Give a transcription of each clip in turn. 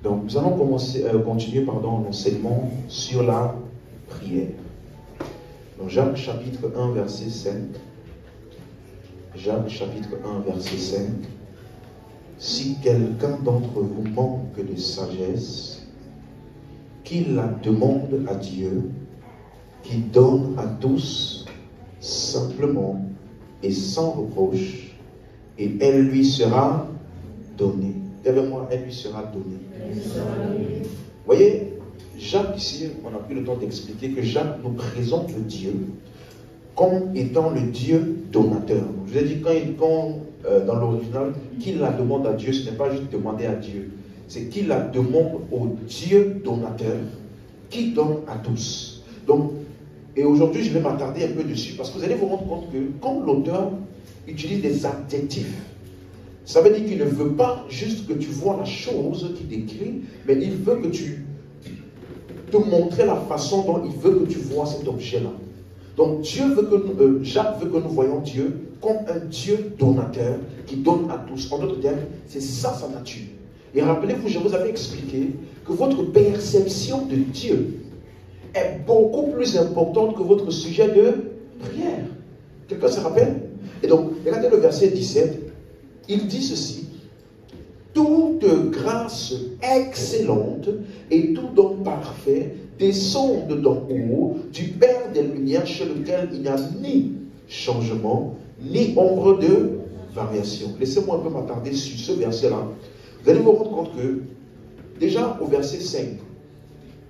Donc, nous allons continuer l'enseignement sur la prière. Donc, Jacques chapitre 1, verset 5. Jacques chapitre 1, verset 5. Si quelqu'un d'entre vous manque de sagesse, qu'il la demande à Dieu, qui donne à tous simplement et sans reproche, et elle lui sera donnée. Derrière moi, elle lui sera donnée. Vous voyez, Jacques ici, on n'a plus le temps d'expliquer que Jacques nous présente le Dieu comme étant le Dieu donateur. Je vous ai dit, dans l'original, qu'il la demande à Dieu, ce n'est pas juste demander à Dieu, c'est qu'il la demande au Dieu donateur qui donne à tous. Donc, et aujourd'hui, je vais m'attarder un peu dessus parce que vous allez vous rendre compte que quand l'auteur utilise des adjectifs, ça veut dire qu'il ne veut pas juste que tu vois la chose qu'il décrit, mais il veut que tu te montrer la façon dont il veut que tu vois cet objet-là. Donc Dieu veut que Jacques veut que nous voyons Dieu comme un Dieu donateur qui donne à tous. En d'autres termes, c'est ça sa nature. Et rappelez-vous, je vous avais expliqué que votre perception de Dieu est beaucoup plus importante que votre sujet de prière. Quelqu'un se rappelle? Et donc, regardez le verset 17. Il dit ceci: toute grâce excellente et tout don parfait descendent d'en haut du Père des Lumières, chez lequel il n'y a ni changement, ni ombre de variation. Laissez-moi un peu m'attarder sur ce verset-là. Vous allez vous rendre compte que, déjà au verset 5,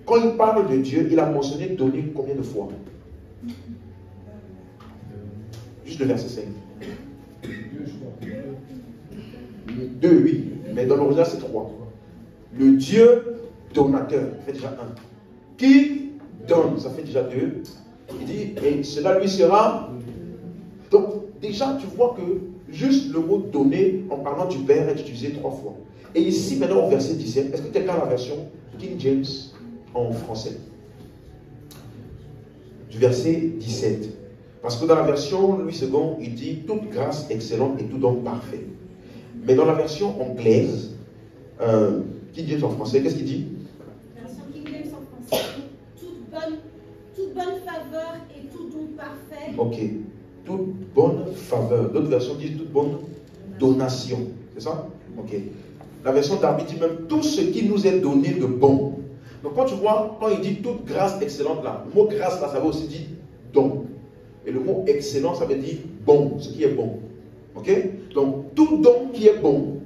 quand il parle de Dieu, il a mentionné donner combien de fois? Juste le verset 5. 2, oui. Mais dans l'original, c'est 3. Le Dieu donateur, ça fait déjà 1. Qui donne, ça fait déjà 2. Il dit, et cela lui sera. Donc, déjà, tu vois que juste le mot donner, en parlant du Père, est utilisé 3 fois. Et ici, maintenant, au verset 17, est-ce que quelqu'un a la version King James en français? Du verset 17. Parce que dans la version Louis II, il dit toute grâce excellente et tout don parfait. Mais dans la version anglaise, King James en français, qu'est-ce qu'il dit? La version King James en français, toute bonne faveur et tout don parfait. Ok. Toute bonne faveur. D'autres versions disent toute bonne donation. C'est ça? Ok. La version d'Arby dit même tout ce qui nous est donné de bon. Donc quand tu vois, quand il dit toute grâce excellente là, le mot grâce là, ça veut aussi dire don. Et le mot excellent, ça veut dire bon, ce qui est bon. Ok? Donc tout don qui est bon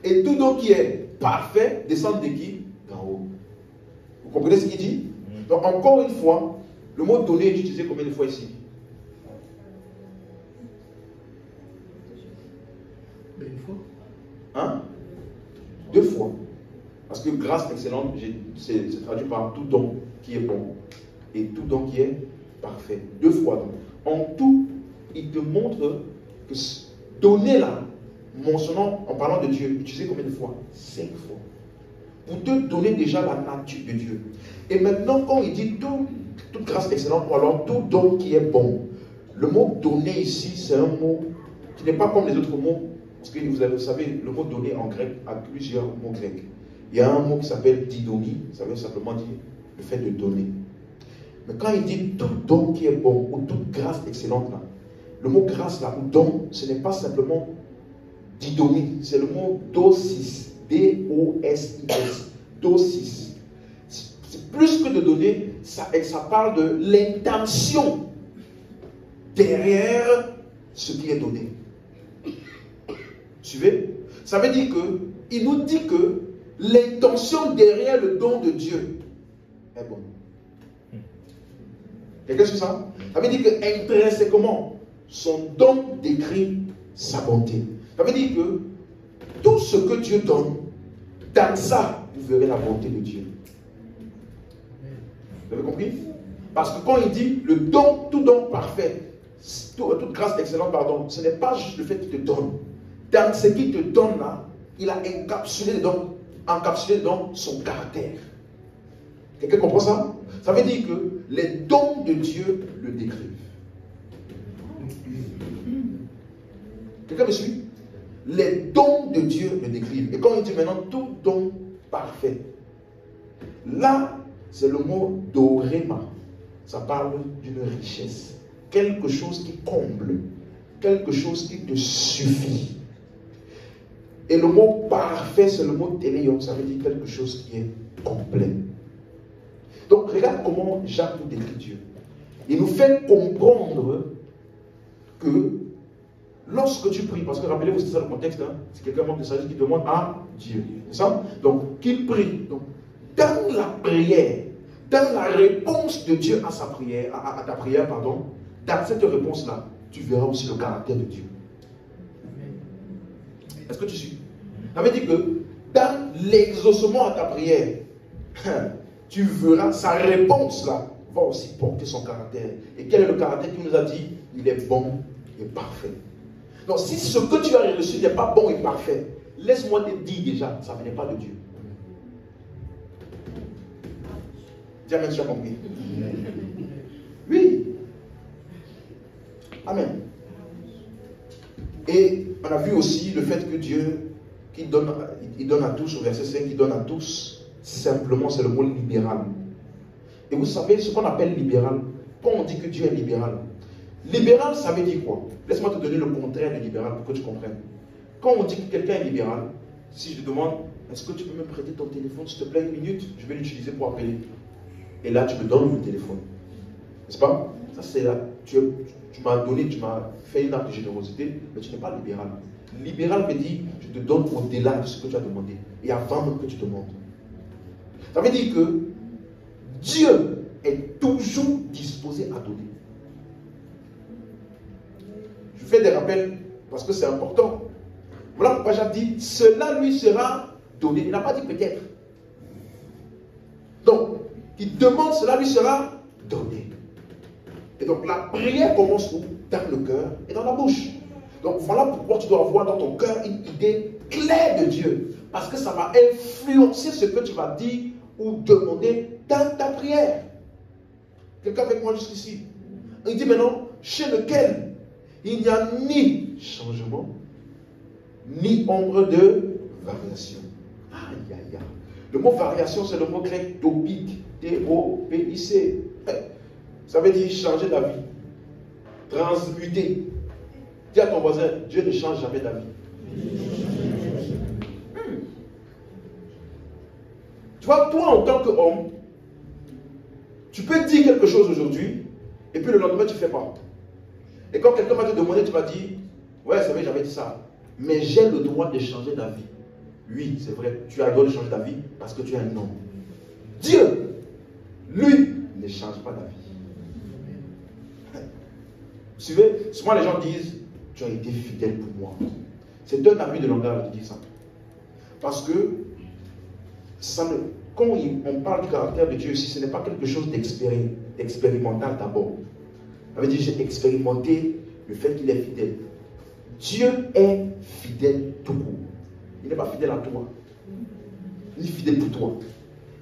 et tout don qui est parfait descend de qui? D'en haut. Vous comprenez ce qu'il dit? Donc encore une fois, le mot donner est utilisé combien de fois ici? Une fois. Hein? 2 fois. Parce que grâce excellente, c'est traduit par tout don qui est bon et tout don qui est parfait. 2 fois donc. En tout, il te montre que donner là, mentionnant en parlant de Dieu, utilisé combien de fois? 5 fois. Pour te donner déjà la nature de Dieu. Et maintenant, quand il dit toute grâce excellente, ou alors tout don qui est bon, le mot donner ici, c'est un mot qui n'est pas comme les autres mots. Parce que vous savez, le mot donner en grec a plusieurs mots grecs. Il y a un mot qui s'appelle didomi, ça veut simplement dire le fait de donner. Mais quand il dit tout don qui est bon, ou toute grâce excellente là, le mot grâce là, ou don, ce n'est pas simplement didomi, c'est le mot dosis, D-O-S-I-S, dosis. C'est plus que de donner, ça parle de l'intention derrière ce qui est donné. Suivez? Ça veut dire qu'il nous dit que l'intention derrière le don de Dieu est bonne. Quelqu'un sur ça? Ça veut dire que intrinsèquement, son don décrit sa bonté. Ça veut dire que tout ce que Dieu donne, dans ça, vous verrez la bonté de Dieu. Vous avez compris? Parce que quand il dit le don, tout don parfait, toute grâce excellente, pardon, ce n'est pas juste le fait qu'il te donne. Dans ce qu'il te donne là, il a encapsulé dedans son caractère. Quelqu'un comprend ça? Ça veut dire que les dons de Dieu le décrivent. Quelqu'un me suit? Les dons de Dieu le décrivent. Et quand il dit maintenant tout don parfait, parfait. Là, c'est le mot dorema. Ça parle d'une richesse. Quelque chose qui comble. Quelque chose qui te suffit. Et le mot parfait, c'est le mot téléon. Ça veut dire quelque chose qui est complet. Donc, regarde comment Jacques nous décrit Dieu. Il nous fait comprendre que lorsque tu pries, parce que rappelez-vous, c'est ça le contexte, hein, c'est quelqu'un manque de sagesse qui demande à Dieu. C'est ça? Donc, qu'il prie. Donc, dans la prière, dans la réponse de Dieu à sa prière, à ta prière, pardon, dans cette réponse-là, tu verras aussi le caractère de Dieu. Est-ce que tu suis? Ça veut dire que dans l'exaucement à ta prière, tu verras sa réponse là va aussi porter son caractère. Et quel est le caractère qu'il nous a dit? Il est bon et parfait. Donc si ce que tu as reçu n'est pas bon et parfait, laisse-moi te dire déjà, ça ne venait pas de Dieu. Dis amen, tu as compris? Oui. Amen. Et on a vu aussi le fait que Dieu, il donne à tous, au verset 5, il donne à tous, simplement c'est le mot libéral. Et vous savez ce qu'on appelle libéral, quand on dit que Dieu est libéral, libéral ça veut dire quoi? Laisse-moi te donner le contraire de libéral pour que tu comprennes. Quand on dit que quelqu'un est libéral, si je te demande, est-ce que tu peux me prêter ton téléphone s'il te plaît 1 minute, je vais l'utiliser pour appeler. Et là tu me donnes le téléphone. N'est-ce pas? Ça c'est là, tu m'as donné, tu m'as fait une acte de générosité, mais tu n'es pas libéral. Libéral veut dire, je te donne au-delà de ce que tu as demandé, et avant même que tu demandes. Ça veut dire que Dieu est toujours disposé à donner. Je fais des rappels parce que c'est important. Voilà pourquoi Jacques dit, cela lui sera donné. Il n'a pas dit peut-être. Donc, il demande, cela lui sera donné. Et donc, la prière commence où? Dans le cœur et dans la bouche. Donc, voilà pourquoi tu dois avoir dans ton cœur une idée claire de Dieu. Parce que ça va influencer ce que tu vas dire ou demander dans ta prière. Quelqu'un avec moi jusqu'ici? Il dit maintenant, chez lequel il n'y a ni changement, ni ombre de variation. Aïe, aïe, aïe. Le mot variation, c'est le mot grec topic, T-O-P-I-C. Ça veut dire changer d'avis, transmuter. Dis à ton voisin, Dieu ne change jamais d'avis. Tu vois, toi en tant qu'homme, tu peux dire quelque chose aujourd'hui, et puis le lendemain tu ne fais pas. Et quand quelqu'un va te demander, tu vas dire, ouais, c'est vrai, j'avais dit ça, mais j'ai le droit de changer d'avis. Oui, c'est vrai, tu as le droit de changer d'avis parce que tu es un homme. Dieu, lui, ne change pas d'avis. Vous savez, souvent les gens disent, tu as été fidèle pour moi. C'est un abus de langage de dire ça. Parce que quand on parle du caractère de Dieu, si ce n'est pas quelque chose d'expérimental d'abord. Ça veut dire j'ai expérimenté le fait qu'il est fidèle. Dieu est fidèle tout court. Il n'est pas fidèle à toi. Il est fidèle pour toi.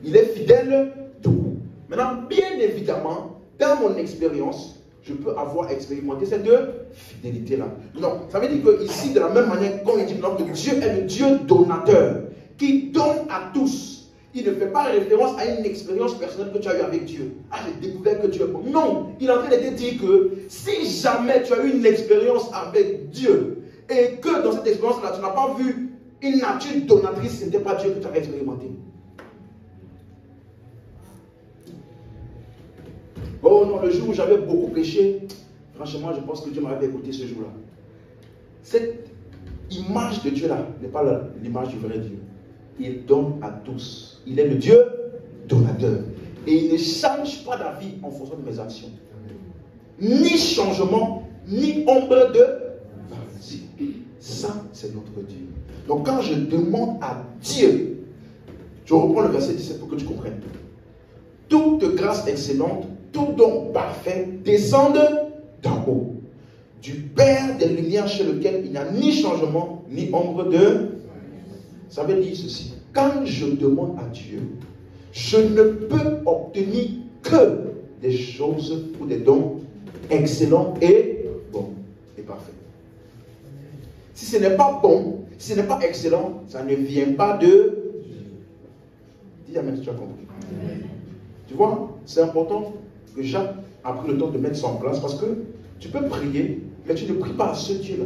Il est fidèle tout court. Maintenant, bien évidemment, dans mon expérience, je peux avoir expérimenté cette fidélité-là. Non, ça veut dire que ici, de la même manière, comme il dit que Dieu est le Dieu donateur, qui donne à tous. Il ne fait pas référence à une expérience personnelle que tu as eue avec Dieu. Ah, j'ai découvert que Dieu est bon. Non, il est en train de te dire que si jamais tu as eu une expérience avec Dieu, et que dans cette expérience-là, tu n'as pas vu une nature donatrice, ce n'était pas Dieu que tu avais expérimenté. Oh non, le jour où j'avais beaucoup péché, franchement, je pense que Dieu m'avait écouté ce jour-là. Cette image de Dieu-là n'est pas l'image du vrai Dieu. Il donne à tous. Il est le Dieu donateur. Et il ne change pas d'avis en fonction de mes actions. Ni changement, ni ombre de variation. Ça, c'est notre Dieu. Donc quand je demande à Dieu, je reprends le verset 17 pour que tu comprennes. Toute grâce excellente, tout don parfait descendent d'en haut, du Père des Lumières chez lequel il n'y a ni changement, ni ombre de... Ça veut dire ceci. Quand je demande à Dieu, je ne peux obtenir que des choses ou des dons excellents et bons et parfaits. Si ce n'est pas bon, si ce n'est pas excellent, ça ne vient pas de Dieu. tu as compris. Tu vois, c'est important que Jacques a pris le temps de mettre ça en place parce que tu peux prier, mais tu ne pries pas à ce Dieu-là.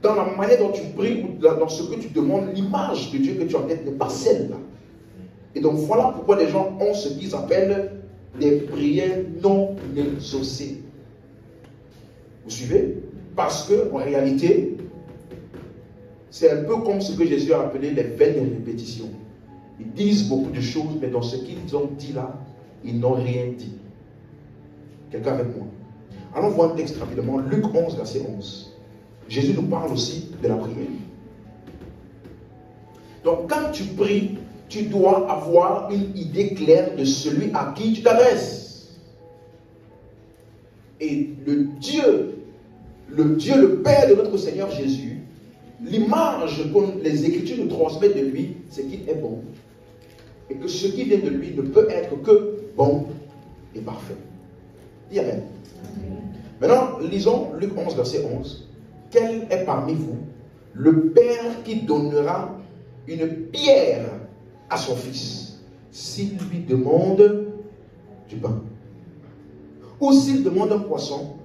Dans la manière dont tu pries ou dans ce que tu demandes, l'image de Dieu que tu as en tête n'est pas celle-là. Et donc voilà pourquoi les gens ont ce qu'ils appellent des prières non exaucées. Vous suivez? Parce que en réalité, c'est un peu comme ce que Jésus a appelé les vaines répétitions. Ils disent beaucoup de choses, mais dans ce qu'ils ont dit là, ils n'ont rien dit. Quelqu'un avec moi? Allons voir un texte rapidement, Luc 11, verset 11. Jésus nous parle aussi de la prière. Donc quand tu pries, tu dois avoir une idée claire de celui à qui tu t'adresses. Et le Dieu, le Père de notre Seigneur Jésus, l'image que les Écritures nous transmettent de lui, c'est qu'il est bon. Et que ce qui vient de lui ne peut être que bon et parfait. Dis Amen. Maintenant, lisons Luc 11, verset 11. Quel est parmi vous le Père qui donnera une pierre à son fils s'il lui demande du pain? Ou s'il demande un poisson,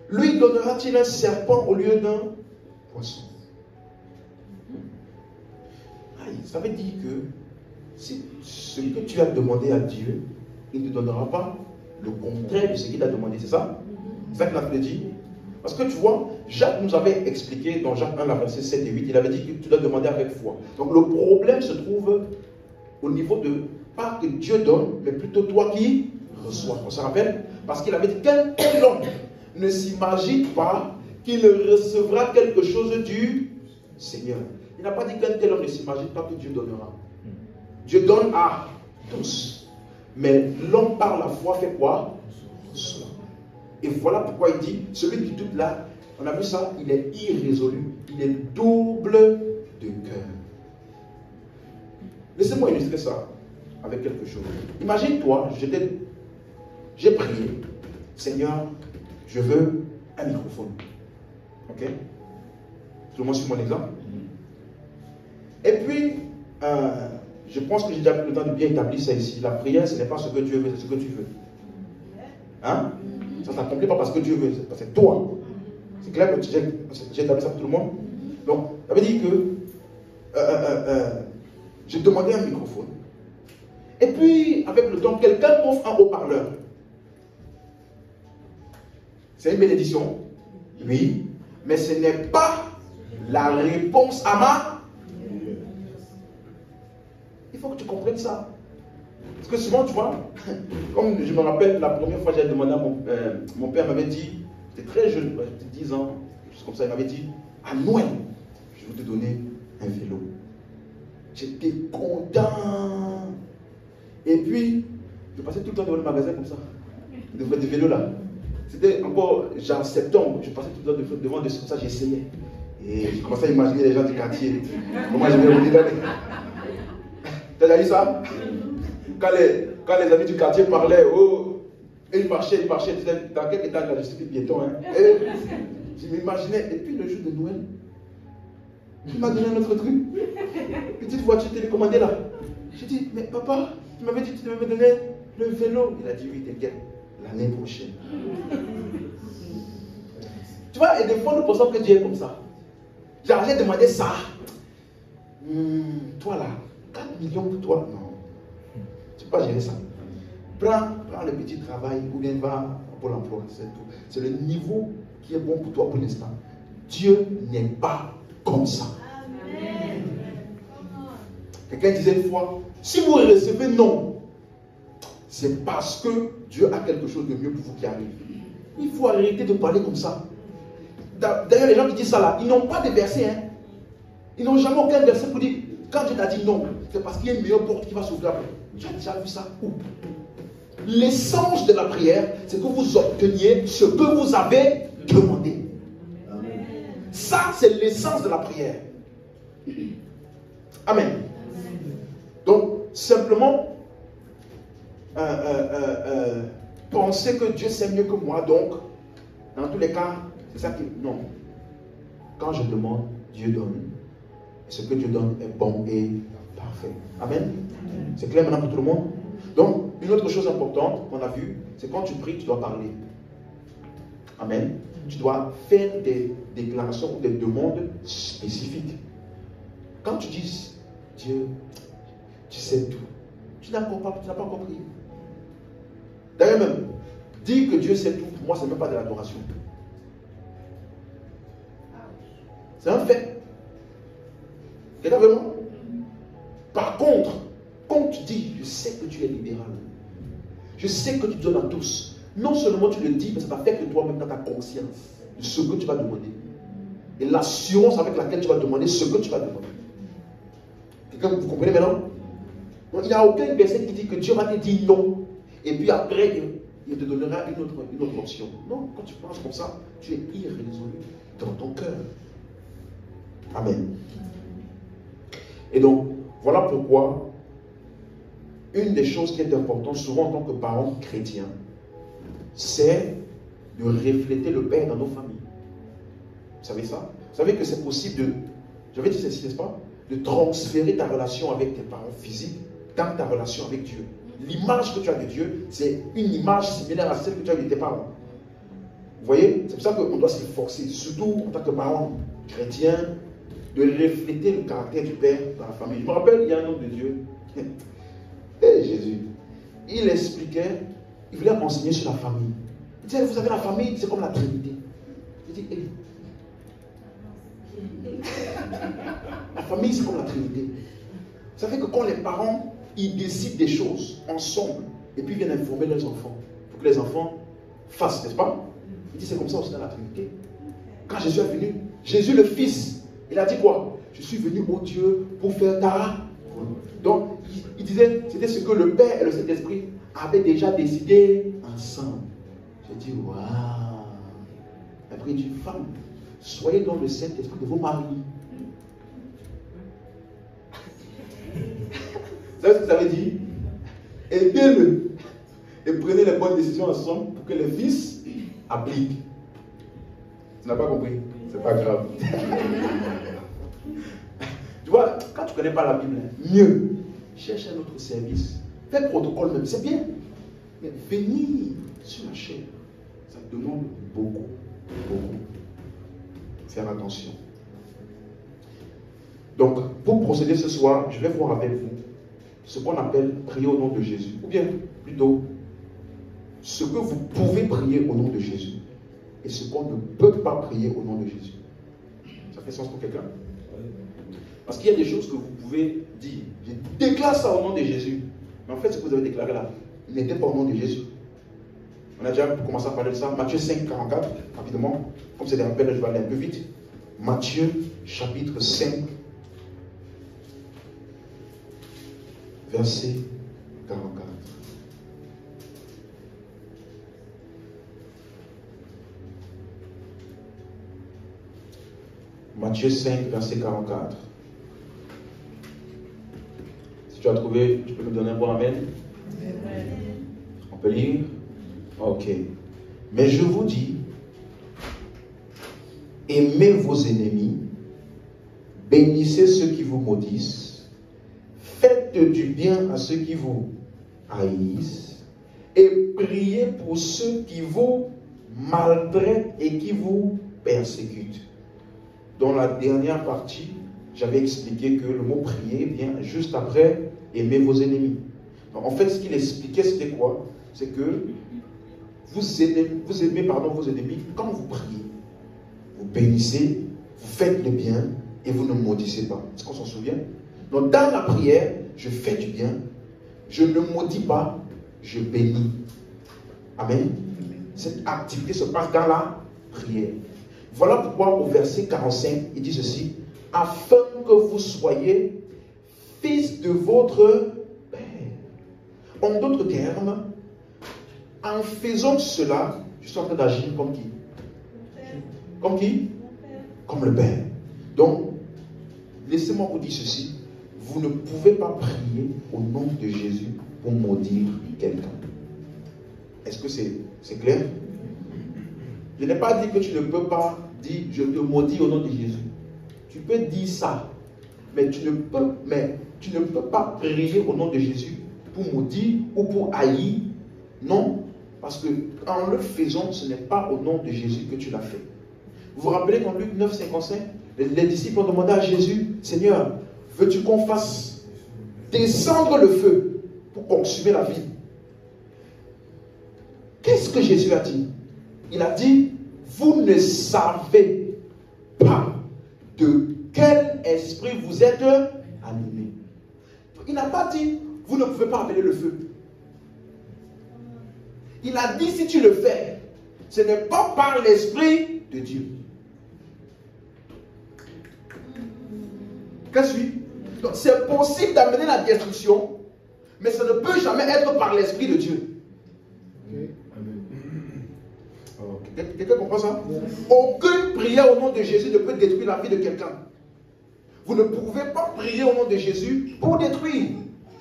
lui donnera-t-il un serpent au lieu d'un poisson? Ça veut dire que si ce que tu as demandé à Dieu, il ne te donnera pas le contraire de ce qu'il a demandé, c'est ça? C'est ça qu'il a dit. Parce que tu vois, Jacques nous avait expliqué dans Jacques 1, la verset 7 et 8, il avait dit que tu dois demander avec foi. Donc le problème se trouve au niveau de, pas que Dieu donne, mais plutôt toi qui reçois. On se rappelle? Parce qu'il avait dit qu'un tel homme ne s'imagine pas qu'il recevra quelque chose du Seigneur. Il n'a pas dit qu'un tel homme ne s'imagine pas que Dieu donnera. Dieu donne à tous. Mais l'homme par la foi fait quoi? Reçoit. Et voilà pourquoi il dit, celui qui doute là, on a vu ça, il est irrésolu, il est double de cœur. Laissez-moi illustrer ça avec quelque chose. Imagine-toi, j'ai prié, Seigneur, je veux un microphone. Ok? Tout le monde suit mon exemple? Et puis, je pense que j'ai déjà pris le temps de bien établir ça ici. La prière, ce n'est pas ce que Dieu veut, c'est ce que tu veux. Hein? Ça ne s'accomplit pas parce que Dieu veut, c'est toi. C'est clair que j'ai établi ça pour tout le monde. Donc, ça veut dire que j'ai demandé un microphone. Et puis, avec le temps, quelqu'un m'offre un haut-parleur. C'est une bénédiction. Oui. Mais ce n'est pas la réponse à ma. Il faut que tu comprennes ça. Parce que souvent, tu vois, comme je me rappelle, la première fois que j'ai demandé à mon père m'avait dit, j'étais très jeune, j'étais 10 ans, juste comme ça, il m'avait dit, à Noël, je vais te donner un vélo. J'étais content. Et puis, je passais tout le temps devant le magasin comme ça, devant des vélos là. C'était encore, genre septembre, je passais tout le temps devant des comme ça, j'essayais. Et je commençais à imaginer les gens du quartier. Comment je vais vous dire. Tu as déjà vu ça? Quand les amis du quartier parlaient, oh, et ils marchaient, tu sais, dans quel état là, je suis piéton, hein. Et je m'imaginais, et puis le jour de Noël, il m'a donné un autre truc, petite voiture télécommandée là. J'ai dit, mais papa, tu m'avais dit que tu devais me donner le vélo. Il a dit, oui, t'inquiète, l'année prochaine. Tu vois, et des fois nous pensons que Dieu est comme ça. Genre, j'ai demandé ça. Toi là, 4 millions pour toi, non. Tu ne peux pas gérer ça. Prends le petit travail ou bien va pour l'emploi. C'est tout. C'est le niveau qui est bon pour toi pour l'instant. Dieu n'est pas comme ça. Amen. Quelqu'un disait une fois, si vous recevez non, c'est parce que Dieu a quelque chose de mieux pour vous qui arrive. Il faut arrêter de parler comme ça. D'ailleurs, les gens qui disent ça là, ils n'ont pas de verset. Hein. Ils n'ont jamais aucun verset pour dire, quand Dieu t'a dit non, c'est parce qu'il y a une meilleure porte qui va s'ouvrir. Tu as déjà vu ça où? L'essence de la prière, c'est que vous obteniez ce que vous avez demandé. Amen. Ça, c'est l'essence de la prière. Amen. Donc, simplement, penser que Dieu sait mieux que moi, donc, dans tous les cas, c'est ça qui... Non. Quand je demande, Dieu donne. Et ce que Dieu donne est bon et parfait. Amen. C'est clair maintenant pour tout le monde? Donc, une autre chose importante qu'on a vue, c'est quand tu pries, tu dois parler. Amen. Tu dois faire des déclarations ou des demandes spécifiques. Quand tu dis, Dieu, tu sais tout, tu n'as pas encore prié. D'ailleurs même, dire que Dieu sait tout, pour moi, ce n'est même pas de l'adoration. C'est un fait. C'est vraiment. Par contre, quand tu dis, je sais que tu es libéral, je sais que tu donnes à tous, non seulement tu le dis, mais ça t'affecte toi-même dans ta conscience de ce que tu vas demander. Et l'assurance avec laquelle tu vas demander ce que tu vas demander. Vous comprenez maintenant? Donc, il n'y a aucun verset qui dit que Dieu va te dire non, et puis après, il te donnera une autre option. Non, quand tu penses comme ça, tu es irrésolu dans ton cœur. Amen. Et donc, voilà pourquoi une des choses qui est importante, souvent en tant que parents chrétiens, c'est de refléter le Père dans nos familles. Vous savez ça? Vous savez que c'est possible de, j'avais dit ceci, n'est-ce pas? De transférer ta relation avec tes parents physiques dans ta relation avec Dieu. L'image que tu as de Dieu, c'est une image similaire à celle que tu as de tes parents. Vous voyez? C'est pour ça qu'on doit s'efforcer, surtout en tant que parents chrétiens, de refléter le caractère du Père dans la famille. Je me rappelle, il y a un homme de Dieu, et Jésus, il expliquait, il voulait enseigner sur la famille. Il disait, vous savez, la famille, c'est comme la Trinité. Il dit, hey. La famille, c'est comme la Trinité. Vous savez que quand les parents, ils décident des choses ensemble, et puis ils viennent informer leurs enfants, pour que les enfants fassent, n'est-ce pas? Il dit, c'est comme ça aussi dans la Trinité. Quand Jésus est venu, Jésus le Fils, il a dit quoi? Je suis venu au Dieu pour faire ta. Donc, il disait, c'était ce que le Père et le Saint-Esprit avaient déjà décidé ensemble. J'ai dit, waouh! Après, il dit, femme, soyez dans le Saint-Esprit de vos maris. Vous savez ce que ça veut dire? Aidez-le et prenez les bonnes décisions ensemble pour que les fils appliquent. Tu n'as pas compris? C'est pas grave. Tu vois, quand tu ne connais pas la Bible, mieux, cherche un autre service. Fais protocole même, c'est bien. Mais venir sur la chaîne, ça demande beaucoup. Faire attention. Donc, pour procéder ce soir, je vais voir avec vous ce qu'on appelle prier au nom de Jésus. Ou bien, plutôt, ce que vous pouvez prier au nom de Jésus. Et ce qu'on ne peut pas prier au nom de Jésus. Ça fait sens pour quelqu'un? Parce qu'il y a des choses que vous pouvez dire. Je déclare ça au nom de Jésus. Mais en fait, ce que vous avez déclaré là, il n'était pas au nom de Jésus. On a déjà commencé à parler de ça. Matthieu 5, 44, rapidement. Comme c'est des rappels, je vais aller un peu vite. Matthieu, chapitre 5, verset 44. Matthieu 5, verset 44. Si tu as trouvé, tu peux me donner un bon amen. Amen. On peut lire? Ok. Mais je vous dis, aimez vos ennemis, bénissez ceux qui vous maudissent, faites du bien à ceux qui vous haïssent, et priez pour ceux qui vous maltraitent et qui vous persécutent. Dans la dernière partie, j'avais expliqué que le mot prier vient juste après aimer vos ennemis. Donc, en fait, ce qu'il expliquait, c'était quoi? C'est que vous aimez vos ennemis quand vous priez. Vous bénissez, vous faites le bien et vous ne maudissez pas. Est-ce qu'on s'en souvient? Donc, dans la prière, je fais du bien, je ne maudis pas, je bénis. Amen. Cette activité se passe dans la prière. Voilà pourquoi au verset 45, il dit ceci, afin que vous soyez fils de votre Père. En d'autres termes, en faisant cela, je suis en train d'agir comme qui? Comme qui? Comme le Père. Donc, laissez-moi vous dire ceci, vous ne pouvez pas prier au nom de Jésus pour maudire quelqu'un. Est-ce que c'est clair? Je n'ai pas dit que tu ne peux pas dire je te maudis au nom de Jésus. Tu peux dire ça, mais tu ne peux, mais Tu ne peux pas prier au nom de Jésus pour maudire ou pour haïr. Non, parce que en le faisant, ce n'est pas au nom de Jésus que tu l'as fait. Vous vous rappelez qu'en Luc 9, 55, les disciples ont demandé à Jésus, Seigneur, veux-tu qu'on fasse descendre le feu pour consumer la ville? Qu'est-ce que Jésus a dit? Il a dit, vous ne savez pas de quel esprit vous êtes animé. Il n'a pas dit, vous ne pouvez pas appeler le feu. Il a dit, si tu le fais, ce n'est pas par l'esprit de Dieu. Qu'est-ce que tu dis? Donc c'est possible d'amener la destruction, mais ça ne peut jamais être par l'esprit de Dieu. Quelqu'un comprend ça? Aucune prière au nom de Jésus ne peut détruire la vie de quelqu'un. Vous ne pouvez pas prier au nom de Jésus pour détruire.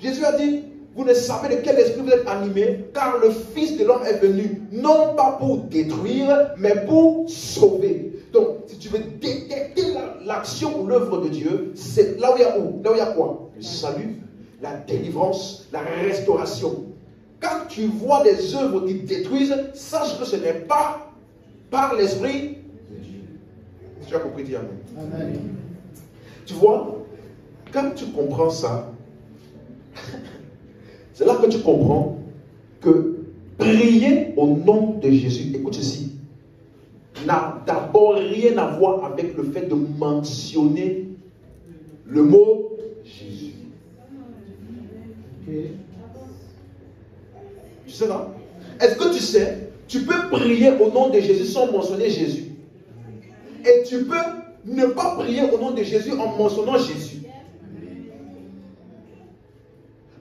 Jésus a dit, vous ne savez de quel esprit vous êtes animé, car le Fils de l'homme est venu, non pas pour détruire, mais pour sauver. Donc, si tu veux détecter l'action ou l'œuvre de Dieu, c'est là où il y a où? Là où il y a quoi? Le salut, la délivrance, la restauration. Quand tu vois des œuvres qui détruisent, sache que ce n'est pas par l'esprit de Dieu. Tu as compris, dis amen. Amen. Tu vois, quand tu comprends ça, c'est là que tu comprends que prier au nom de Jésus, écoute ceci, n'a d'abord rien à voir avec le fait de mentionner le mot Jésus. Okay. Tu sais là? Est-ce que tu sais, tu peux prier au nom de Jésus sans mentionner Jésus? Et tu peux ne pas prier au nom de Jésus en mentionnant Jésus.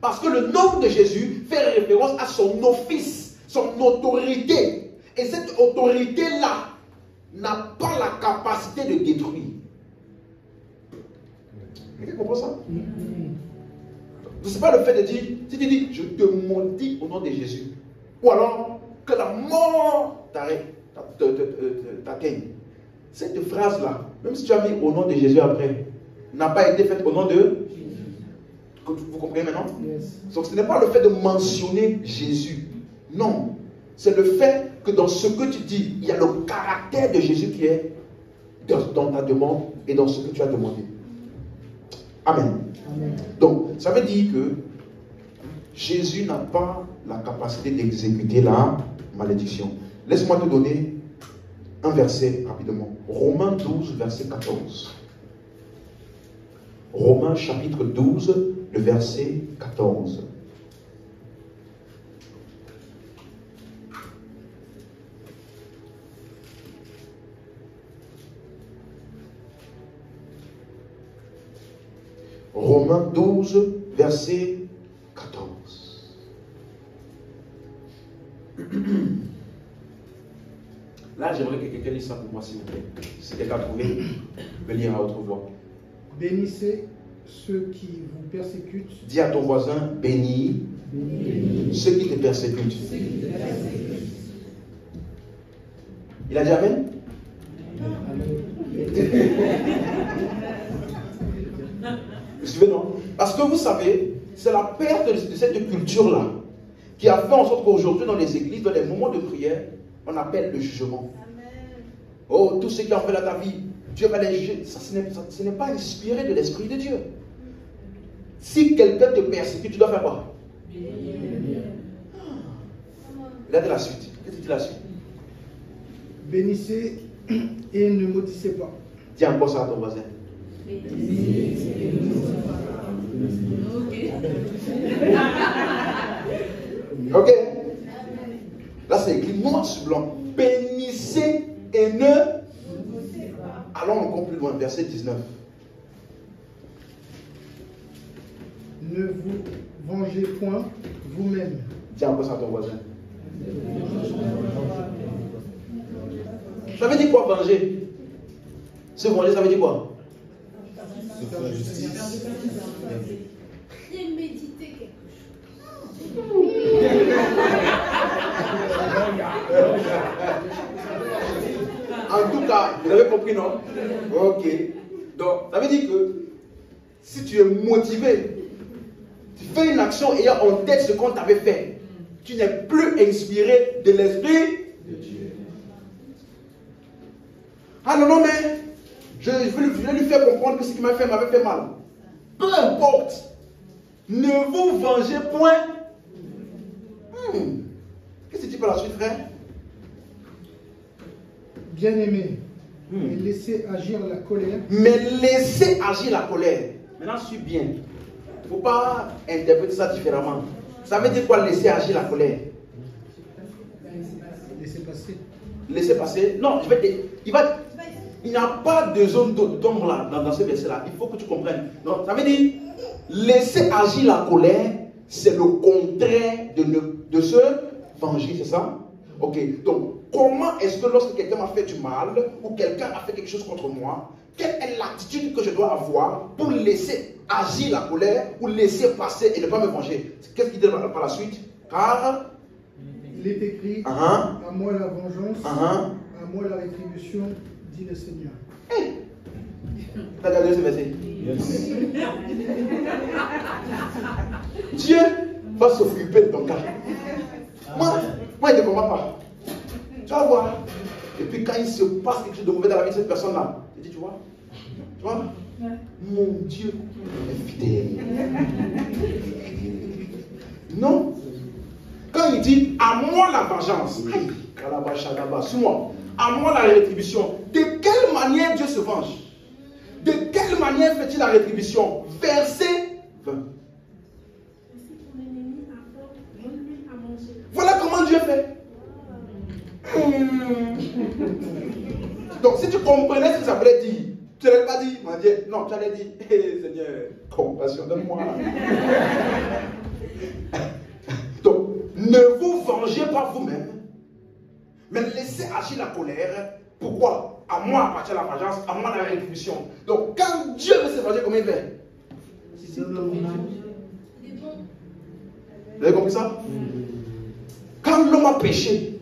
Parce que le nom de Jésus fait référence à son office, son autorité. Et cette autorité-là n'a pas la capacité de détruire. Quelqu'un comprend ça? Ce n'est pas le fait de dire, si tu dis, je te maudis au nom de Jésus. Ou alors, que la mort t'atteigne. Cette phrase-là, même si tu as mis au nom de Jésus après, n'a pas été faite au nom de Jésus. Vous comprenez maintenant? Yes. Donc ce n'est pas le fait de mentionner Jésus. Non. C'est le fait que dans ce que tu dis, il y a le caractère de Jésus qui est dans ta demande et dans ce que tu as demandé. Amen. Amen. Donc, ça veut dire que Jésus n'a pas la capacité d'exécuter la malédiction. Laisse-moi te donner un verset rapidement. Romains 12, verset 14. Romains chapitre 12, le verset 14. Romains 12, verset 14. Là, j'aimerais que quelqu'un lise ça pour moi, s'il vous plaît. Si quelqu'un a trouvé, peut lire à haute voix. Bénissez ceux qui vous persécutent. Dis à ton voisin, bénis ceux qui te persécutent. Il a dit amen? Vous suivez, non? Parce que vous savez, c'est la perte de cette culture-là qui a fait en sorte qu'aujourd'hui, dans les églises, dans les moments de prière, on appelle le jugement. Amen. Oh, tous ceux qui ont fait là ta vie, Dieu va les juger. Ça, ce n'est pas inspiré de l'Esprit de Dieu. Si quelqu'un te persécute, tu dois faire quoi? Regardez la suite. Qu'est-ce que dit la suite? Bénissez et ne maudissez pas. Dis encore ça à ton voisin. Ok. Là, c'est écrit noir sur blanc. Bénissez et ne. Allons encore plus loin, verset 19. Ne vous vengez point vous-même. Dis encore ça à ton voisin. Ça veut dire quoi, venger? Se venger, ça veut dire quoi? Préméditer quelque chose. En tout cas, vous avez compris, non? Ok. Donc, ça veut dire que si tu es motivé Tu fais une action ayant en tête ce qu'on t'avait fait. Tu n'es plus inspiré de l'Esprit de Dieu. Ah non, non, mais je vais lui faire comprendre que ce qu'il m'a fait m'avait fait mal. Peu importe. Ne vous vengez point. Qu'est-ce que tu dis par la suite, frère? Bien-aimé, laissez agir la colère. Mais laissez agir la colère. Maintenant, suis bien. Il ne faut pas interpréter ça différemment. Ça veut dire quoi, laisser agir la colère? Laissez passer. Laisser passer? Non, je vais te... Il n'y a pas de zone d'ombre là, dans ce verset-là. Il faut que tu comprennes. Non, ça veut dire, laisser agir la colère, c'est le contraire de se venger, c'est ça? Ok, donc, comment est-ce que lorsque quelqu'un m'a fait du mal, ou quelqu'un a fait quelque chose contre moi, quelle est l'attitude que je dois avoir pour laisser agir la colère, ou laisser passer et ne pas me venger? Qu'est-ce qu'il dit par la suite? Car il est écrit, à moi la vengeance, à moi la rétribution, dit le Seigneur. Hey. T'as regardé ce verset? Yes. Dieu va s'occuper de ton cas. Moi, il ne comprend pas. Tu vas voir. Et puis quand il se passe quelque chose de mauvais dans la vie de cette personne-là, il dit, tu vois, mon Dieu est fidèle. Non. Quand il dit, à moi la vengeance, suis-moi, à moi la rétribution, de quelle manière Dieu se venge? De quelle manière fait-il la rétribution? Verset 20. Voilà comment Dieu fait. Donc si tu comprenais ce que ça voulait dire, tu n'allais pas dire, mon Dieu, non, tu allais dire, hey, Seigneur, compassion, donne-moi. Donc, ne vous vengez pas vous-même, mais laissez agir la colère. Pourquoi? À moi appartient la vengeance, à moi la rétribution. Donc, quand Dieu veut se venger, comment il fait? Vous avez compris ça? Quand l'homme a péché,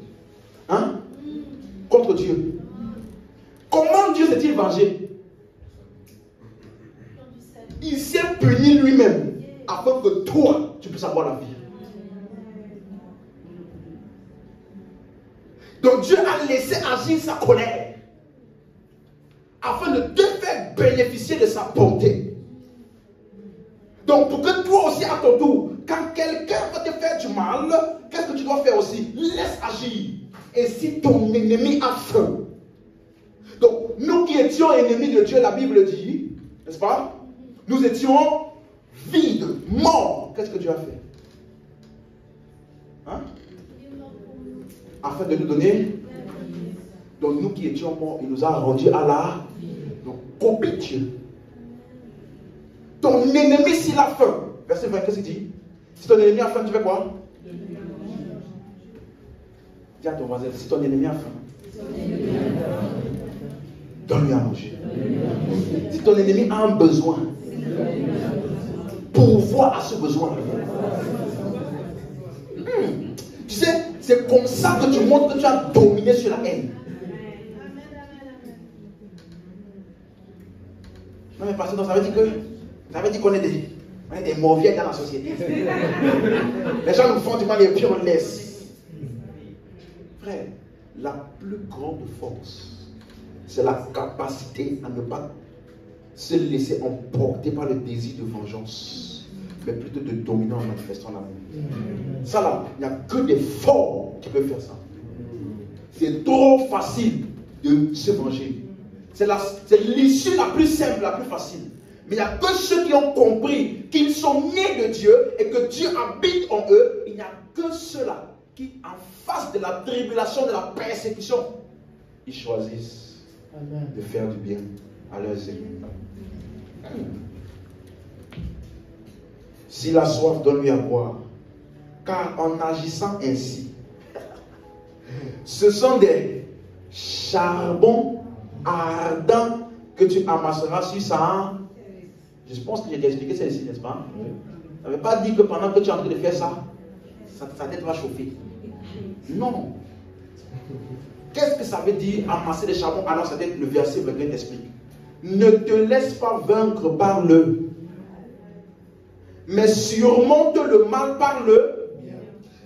contre Dieu, comment Dieu s'est-il vengé? Il s'est puni lui-même afin que toi, tu puisses avoir la vie. Donc Dieu a laissé agir sa colère afin de te faire bénéficier de sa bonté. Donc pour que toi aussi à ton tour, quand quelqu'un va te faire du mal, qu'est-ce que tu dois faire aussi? Laisse agir. Et si ton ennemi a faim, donc nous qui étions ennemis de Dieu, la Bible dit, n'est-ce pas? Nous étions vides, morts. Qu'est-ce que Dieu a fait? Afin de nous donner. Donc nous qui étions morts, il nous a rendus à la. Donc copie de Dieu. Ton ennemi s'il a faim. Verset 20, qu'est-ce qu'il dit? Si ton ennemi a faim, tu fais quoi? Dis à ton voisin, si ton ennemi a faim, donne-lui à manger. Si ton ennemi a un besoin, pourvoir à ce besoin. Tu sais, c'est comme ça que tu montres que tu as dominé sur la haine. Non mais parce que ça veut dire qu'on est des mauvais dans la société. Les gens nous font du mal et puis on laisse. Frère, la plus grande force, c'est la capacité à ne pas se laisser emporter par le désir de vengeance, mais plutôt de dominer en manifestant l'amour. Ça là, il n'y a que des forts qui peuvent faire ça. C'est trop facile de se venger. C'est l'issue la plus simple, la plus facile. Mais il n'y a que ceux qui ont compris qu'ils sont nés de Dieu et que Dieu habite en eux. Il n'y a que ceux-là qui, en face de la tribulation, de la persécution, ils choisissent de faire du bien à leurs ennemis. S'il a soif, donne-lui à boire. Car en agissant ainsi, ce sont des charbons ardents que tu amasseras sur ça. Je pense que j'ai expliqué ça ici, n'est-ce pas? Ça ne veut pas dire que pendant que tu es en train de faire ça, sa tête va chauffer. Non. Qu'est-ce que ça veut dire amasser des charbons? Alors ça doit être le verset le Saint-Esprit. Ne te laisse pas vaincre par le mais surmonte le mal par le bien.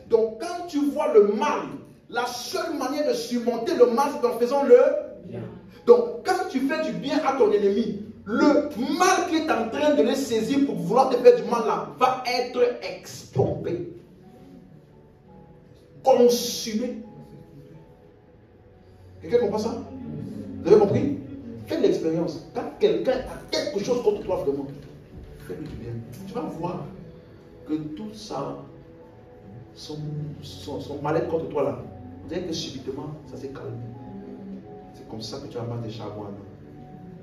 Donc quand tu vois le mal, la seule manière de surmonter le mal, c'est en faisant le bien. Donc quand tu fais du bien à ton ennemi, le mal qui est en train de le saisir pour vouloir te faire du mal là, va être extirpé, consumé. Quelqu'un comprend ça? Vous avez compris? Faites l'expérience. Quand quelqu'un a quelque chose contre toi vraiment, fais-lui du bien. Tu vas voir que tout ça, son mal-être contre toi là, vous savez que subitement, ça s'est calmé. C'est comme ça que tu amasses des charbons.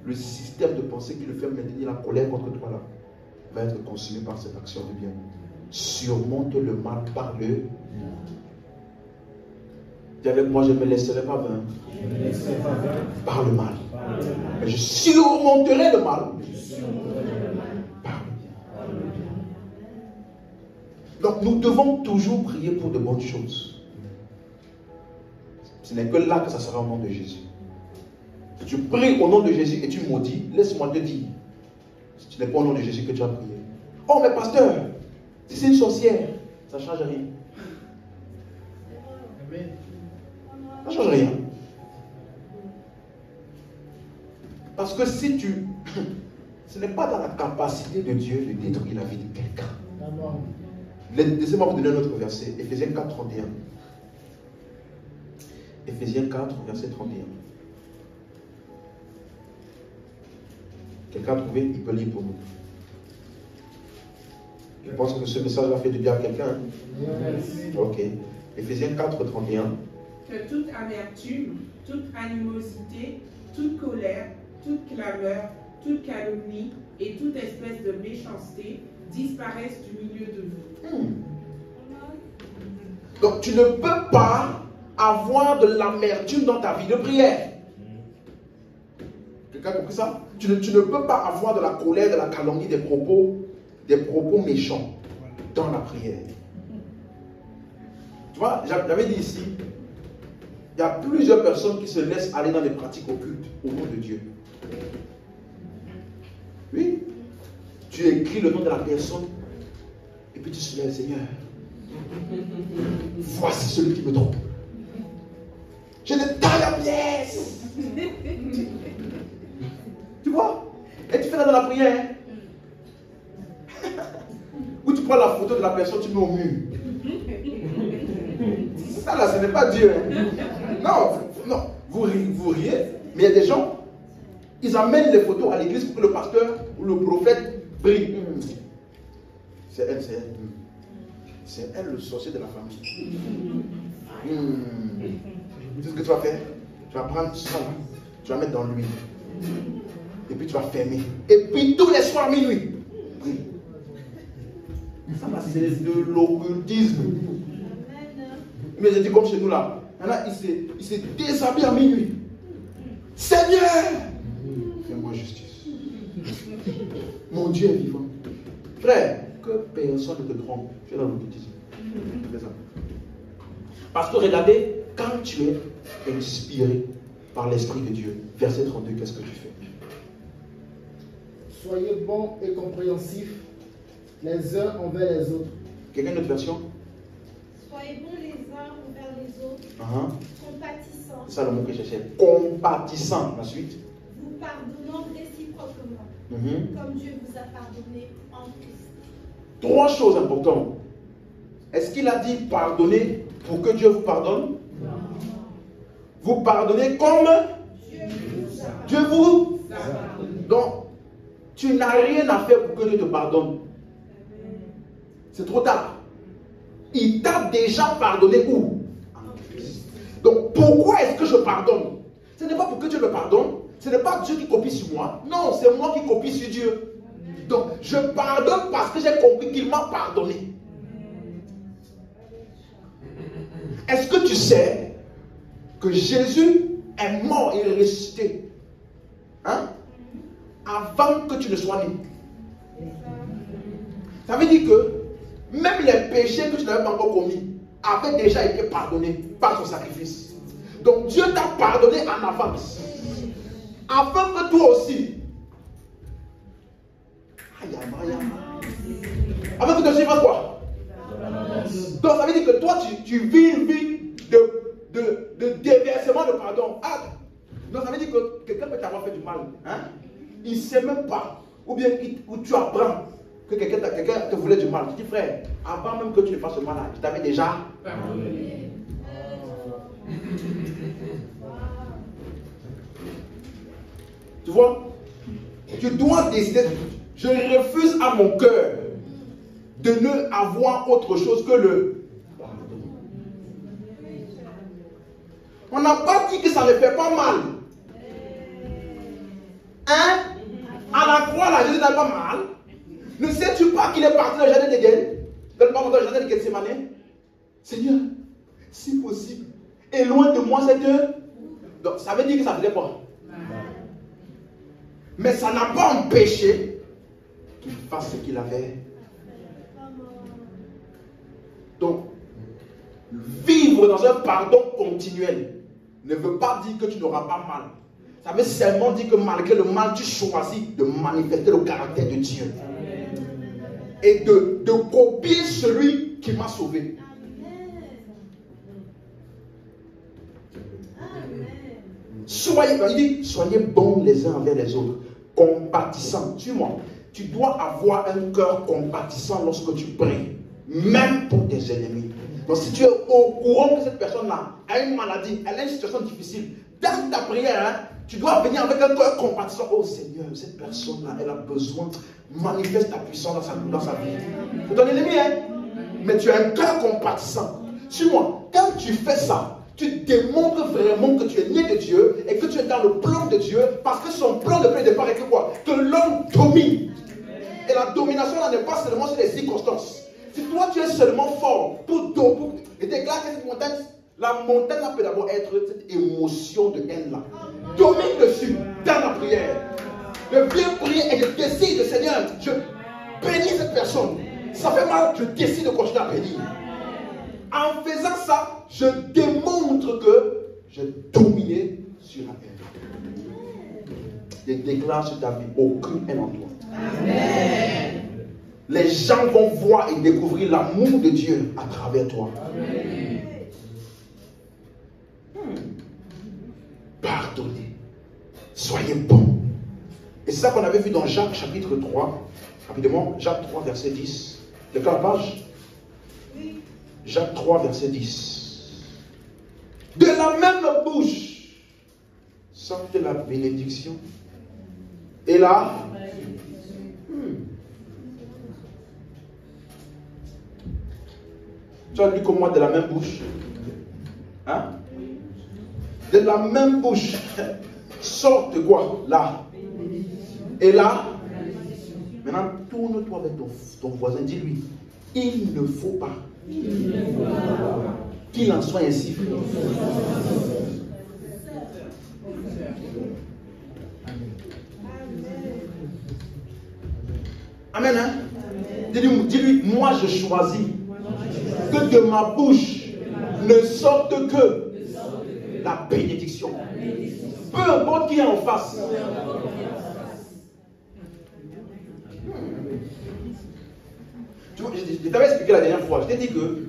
Le système de pensée qui le fait maintenir la colère contre toi là, va être consumé par cette action de bien. Surmonte le mal par le bien. Dis avec moi, je ne me laisserai pas vaincre par le mal. Mais je surmonterai le mal par le bien. Donc nous devons toujours prier pour de bonnes choses. Ce n'est que là que ça sera au nom de Jésus. Si tu pries au nom de Jésus et tu maudis, laisse-moi te dire, ce n'est pas au nom de Jésus que tu as prié. Oh mais pasteur, si c'est une sorcière, ça ne change rien. Ça ne change rien. Parce que si tu... Ce n'est pas dans la capacité de Dieu de détruire la vie de quelqu'un. Laissez-moi vous donner un autre verset. Éphésiens 4, 31. Éphésiens 4, verset 31. Quelqu'un a trouvé, il peut lire pour nous. Je pense que ce message va faire du bien à quelqu'un. Ok. Éphésiens 4, 31. Que toute amertume, toute animosité, toute colère, toute clameur, toute calomnie et toute espèce de méchanceté disparaissent du milieu de vous. Donc tu ne peux pas avoir de l'amertume dans ta vie de prière. Quelqu'un a compris ça? Tu ne peux pas avoir de la colère, de la calomnie, des propos méchants dans la prière. Tu vois, j'avais dit ici, il y a plusieurs personnes qui se laissent aller dans des pratiques occultes au nom de Dieu. Oui. Tu écris le nom de la personne et puis tu se lèves, Seigneur. Voici celui qui me trompe. Je ne taille à pièce. Tu vois? Et tu fais ça dans la prière. Ou tu prends la photo de la personne, tu mets au mur. Ça là, ce n'est pas Dieu. Non, vous riez, mais il y a des gens, ils amènent les photos à l'église pour que le pasteur ou le prophète brille. C'est elle. C'est elle le sorcier de la famille. Tu sais ce que tu vas faire? Tu vas prendre ça, tu vas mettre dans l'huile. Et puis tu vas fermer. Et puis tous les soirs minuit. Ça là, c'est de l'occultisme. Mais je dis comme chez nous là. Il s'est déshabillé à minuit. Seigneur, fais-moi justice. Mon Dieu est vivant. Frère, que personne ne te trompe. Tu es dans l'occultisme. Parce que regardez, quand tu es inspiré par l'Esprit de Dieu, verset 32, qu'est-ce que tu fais? Soyez bons et compréhensifs les uns envers les autres. Quelqu'un d'autre version? Soyez bons les uns envers les autres, compatissants. C'est ça le mot que je cherchais. Compatissant. Ensuite, vous pardonnant réciproquement, comme Dieu vous a pardonné en Christ. 3 choses importantes. Est-ce qu'il a dit pardonner pour que Dieu vous pardonne? Non. Vous pardonnez comme Dieu vous pardonne. Donc, tu n'as rien à faire pour que Dieu te pardonne. C'est trop tard. Il t'a déjà pardonné où? En Christ. Donc, pourquoi est-ce que je pardonne? Ce n'est pas pour que Dieu me pardonne. Ce n'est pas Dieu qui copie sur moi. Non, c'est moi qui copie sur Dieu. Donc, je pardonne parce que j'ai compris qu'il m'a pardonné. Est-ce que tu sais que Jésus est mort et ressuscité avant que tu ne sois né? Ça veut dire que même les péchés que tu n'avais pas encore commis avaient déjà été pardonnés par son sacrifice. Donc Dieu t'a pardonné en avance. Afin que toi aussi. Avant que ton suivi fasse quoi? Donc ça veut dire que toi, tu vis une vie de déversement de pardon. Ah, donc ça veut dire que quelqu'un peut t'avoir fait du mal. Hein? Il ne sait même pas. Ou bien où tu apprends que quelqu'un te voulait du mal. Tu dis, frère, avant même que tu ne fasses ce mal, je t'avais déjà pardonné. Tu vois? Tu dois décider. Je refuse à mon cœur de ne avoir autre chose que le pardon. On n'a pas dit que ça ne fait pas mal. Hein? À la croix, là, Jésus n'a pas mal. Ne sais-tu pas qu'il est parti dans le jardin d'Éden? Dans le jardin de Gethsemane? Seigneur, si possible, éloigne de moi cette heure. Donc, ça veut dire que ça faisait quoi? Mais ça n'a pas empêché qu'il fasse ce qu'il avait. Donc, vivre dans un pardon continuel ne veut pas dire que tu n'auras pas mal. Ça veut seulement dire que malgré le mal, tu choisis de manifester le caractère de Dieu. Et de copier celui qui m'a sauvé. Soyez bons les uns envers les autres, compatissants. Suis-moi, tu dois avoir un cœur compatissant lorsque tu pries, même pour tes ennemis. Donc si tu es au courant que cette personne-là a une maladie, elle a une situation difficile, dans ta prière, hein, tu dois venir avec un cœur compatissant. Oh Seigneur, cette personne-là, elle a besoin, manifeste ta puissance dans sa vie. C'est ton ennemi, hein? Mais tu as un cœur compatissant. Suis-moi, quand tu fais ça, tu démontres vraiment que tu es né de Dieu et que tu es dans le plan de Dieu, parce que son plan de départ est que quoi? Que l'homme domine. Et la domination là n'est pas seulement sur les circonstances. Si toi tu es seulement fort et déclare que cette montagne, la montagne peut d'abord être cette émotion de haine là. Domine dessus dans la prière. Je viens prier et je décide, Seigneur, je bénis cette personne. Ça fait mal, je décide de continuer à bénir. En faisant ça, je démontre que j'ai dominé sur la haine. Je déclare sur ta vie aucune haine en toi. Amen. Les gens vont voir et découvrir l'amour de Dieu à travers toi. Amen. Pardonnez. Soyez bons. Et c'est ça qu'on avait vu dans Jacques chapitre 3. Rapidement, Jacques 3 verset 10. De quelle page? Jacques 3 verset 10. De la même bouche sortait la bénédiction et la Tu as lu comme moi de la même bouche? Hein? De la même bouche sort de quoi? Là. Et là. Maintenant, tourne-toi avec ton voisin, dis-lui, il ne faut pas qu'il en soit ainsi. Amen. Hein? Dis-lui, moi je choisis que de ma bouche ne sorte que la bénédiction. Peu importe qui est en face. Je t'avais expliqué la dernière fois, je t'ai dit que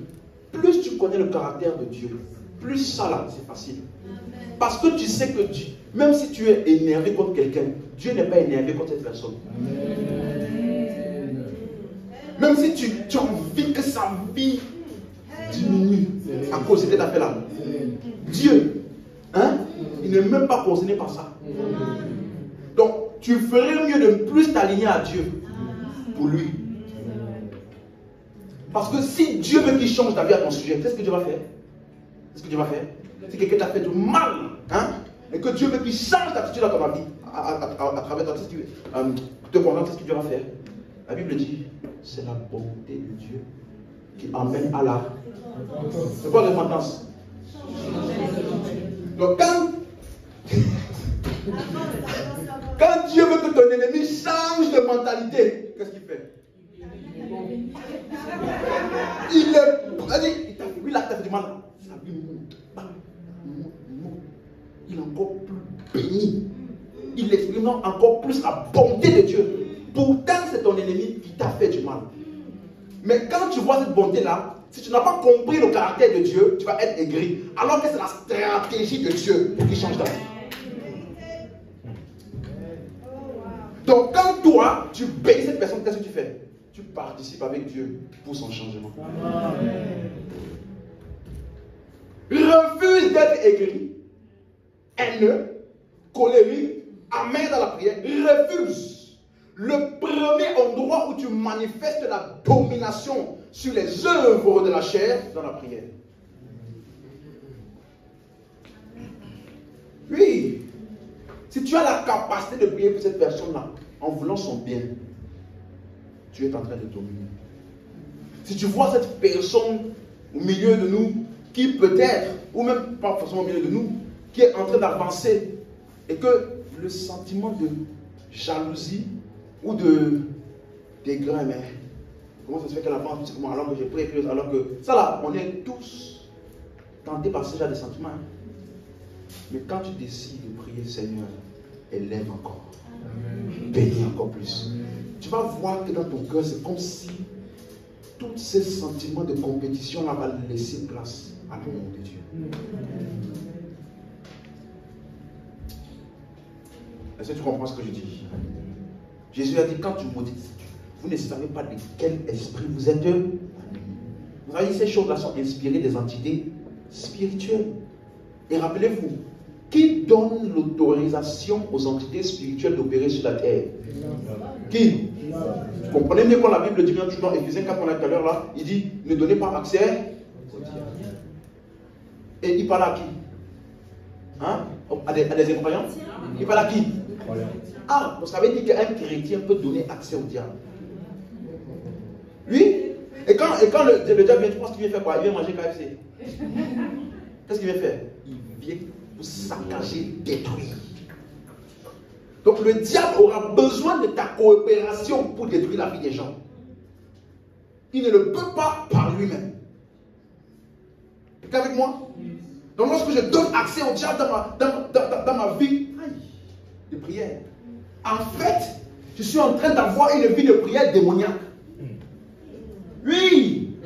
plus tu connais le caractère de Dieu, plus ça là, c'est facile. Parce que tu sais que Dieu, même si tu es énervé contre quelqu'un, Dieu n'est pas énervé contre cette personne. Même si tu as envie que sa vie diminue à cause de cette affaire-là, Dieu, hein, il n'est même pas concerné par ça. Donc, tu ferais mieux de plus t'aligner à Dieu pour lui. Parce que si Dieu veut qu'il change ta vie à ton sujet, qu'est-ce que Dieu va faire? Qu'est-ce que Dieu va faire? Si quelqu'un t'a fait du mal, hein, et que Dieu veut qu'il change ta attitude à ton vie, à travers toi, te comprendre, qu'est-ce que Dieu va faire? La Bible dit, c'est la bonté de Dieu qui emmène à la... C'est quoi la repentance? Donc quand Dieu veut que ton ennemi change de mentalité, qu'est-ce qu'il fait? Il a fait du mal. Sa vie monte. Il est encore plus béni. Il exprime encore plus la bonté de Dieu. Pourtant, c'est ton ennemi qui t'a fait du mal. Mais quand tu vois cette bonté-là, si tu n'as pas compris le caractère de Dieu, tu vas être aigri. Alors que c'est la stratégie de Dieu qui change ta vie. Donc quand toi, tu bénis cette personne, qu'est-ce que tu fais? Tu participes avec Dieu pour son changement. Refuse d'être aigri, haineux, colérique, amer dans la prière. Refuse. Le premier endroit où tu manifestes la domination sur les œuvres de la chair, dans la prière. Oui. Si tu as la capacité de prier pour cette personne-là, en voulant son bien, tu es en train de dominer. Si tu vois cette personne au milieu de nous, qui peut-être, ou même pas forcément au milieu de nous, qui est en train d'avancer, et que le sentiment de jalousie ou de dégrain, mais comment ça se fait qu'elle avance, alors que j'ai pris, alors que ça là, on est tous tentés par ce genre de sentiments. Hein. Mais quand tu décides de prier, Seigneur, élève encore, bénis encore plus. Tu vas voir que dans ton cœur, c'est comme si tous ces sentiments de compétition là va laisser place à l'amour de Dieu. Est-ce que tu comprends ce que je dis? Jésus a dit, quand tu maudis, vous ne savez pas de quel esprit vous êtes. Vous voyez, ces choses-là sont inspirées des entités spirituelles. Et rappelez-vous, qui donne l'autorisation aux entités spirituelles d'opérer sur la terre? Qui? Vous comprenez mieux quand la Bible dit bien toujours dans Éphésiens 4, on a tout à l'heure là, il dit, ne donnez pas accès. Et il parle à qui? Hein? À des incroyants? Il parle à qui? Ah, vous savez dire qu'un chrétien peut donner accès au diable. Oui. Et quand le diable vient, tu penses qu'il vient faire quoi? Il vient manger KFC. Qu'est-ce qu'il vient faire? Il vient pour saccager, détruire. Donc le diable aura besoin de ta coopération pour détruire la vie des gens. Il ne le peut pas par lui-même. Tu es avec moi? Donc lorsque je donne accès au diable dans ma vie de prière, en fait, je suis en train d'avoir une vie de prière démoniaque. Oui.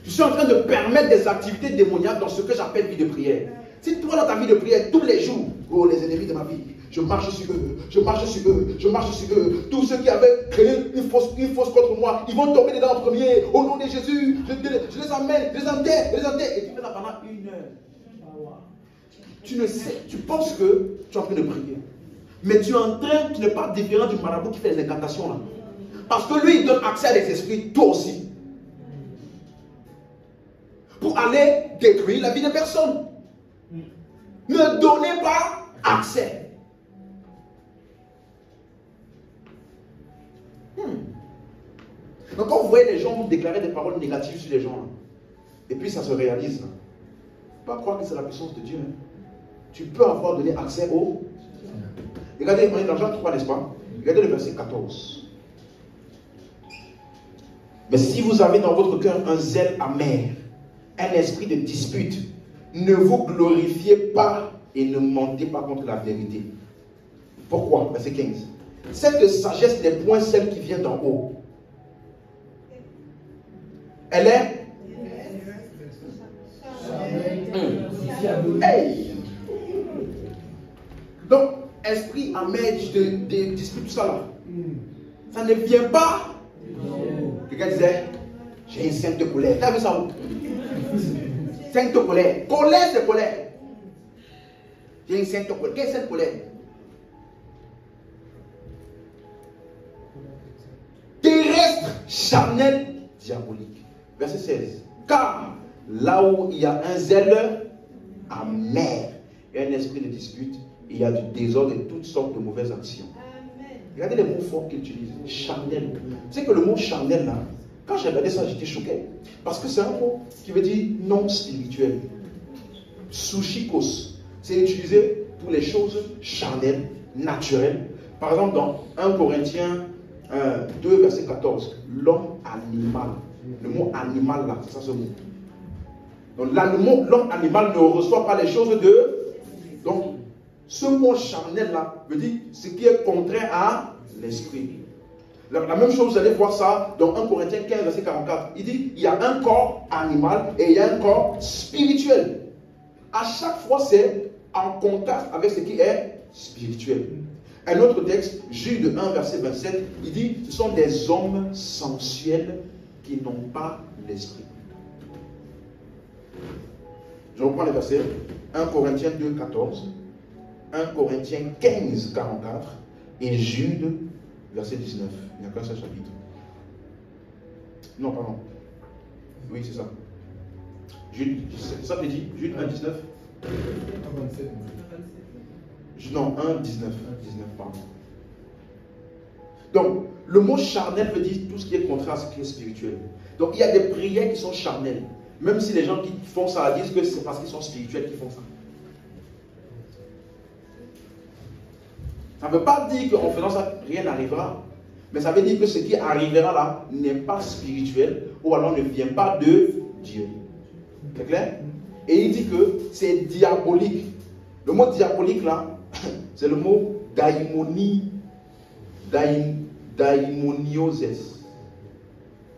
Je suis en train de permettre des activités démoniaques dans ce que j'appelle vie de prière. Si toi dans ta vie de prière, tous les jours, oh les ennemis de ma vie, je marche sur eux, je marche sur eux, je marche sur eux. Tous ceux qui avaient créé une fausse contre moi, ils vont tomber dedans en premier. Au nom de Jésus, je les emmène, je les enterre. Et tu fais là pendant 1 heure. Tu ne sais, tu penses que tu es en train de prier. Mais tu n'es pas différent du marabout qui fait les incantations là. Parce que lui, il donne accès à des esprits, toi aussi. Pour aller détruire la vie de personne. Ne donnez pas accès. Donc quand vous voyez les gens déclarer des paroles négatives sur les gens, là, et puis ça se réalise, il ne faut pas croire que c'est la puissance de Dieu. Hein. Tu peux avoir donné accès au... Regardez, on est dans Jean 3, n'est-ce pas? Regardez le verset 14. Mais si vous avez dans votre cœur un zèle amer, un esprit de dispute, ne vous glorifiez pas et ne mentez pas contre la vérité. Pourquoi? Verset 15. Cette sagesse n'est point celle qui vient d'en haut. Elle est... Hey. Donc, esprit amer, de dispute, tout ça là. Ça ne vient pas. Quelqu'un disait, j'ai une sainte colère. Tu as vu ça où? Sainte colère. Colère, c'est colère. J'ai une sainte colère. Quelle est cette colère? Terrestre, charnel, diabolique. Verset 16. Car là où il y a un zèle amer et un esprit de dispute, il y a du désordre et toutes sortes de mauvaises actions. Amen. Regardez les mots forts qu'il utilise. Charnel. Tu sais que le mot charnel là, quand j'ai regardé ça, j'étais choqué. Parce que c'est un mot qui veut dire non spirituel. Sushikos. C'est utilisé pour les choses charnelles, naturelles. Par exemple, dans 1 Corinthiens 2, verset 14, l'homme animal. Le mot animal là, c'est ça ce mot. Donc là, le mot l'homme animal ne reçoit pas les choses de... Donc, ce mot charnel là veut dire ce qui est contraire à l'esprit. La même chose, vous allez voir ça dans 1 Corinthiens 15, verset 44. Il dit, il y a un corps animal et il y a un corps spirituel. À chaque fois, c'est en contraste avec ce qui est spirituel. Un autre texte, Jude 1, verset 27, il dit, ce sont des hommes sensuels qui n'ont pas l'esprit. Je reprends les versets. 1 Corinthiens 2, 14, 1 Corinthiens 15, 44 et Jude, verset 19. Il n'y a qu'un seul chapitre. Non, pardon. Oui, c'est ça. Jude, c'est ça que dit Jude 1, 19. Non, 1, 19. 19, pardon. Donc, le mot charnel veut dire tout ce qui est contraire à ce qui est spirituel. Donc, il y a des prières qui sont charnelles. Même si les gens qui font ça disent que c'est parce qu'ils sont spirituels qu'ils font ça. Ça ne veut pas dire qu'en faisant ça, rien n'arrivera. Mais ça veut dire que ce qui arrivera là n'est pas spirituel ou alors ne vient pas de Dieu. C'est clair? Et il dit que c'est diabolique. Le mot diabolique là, c'est le mot daimonie. Daimonioses.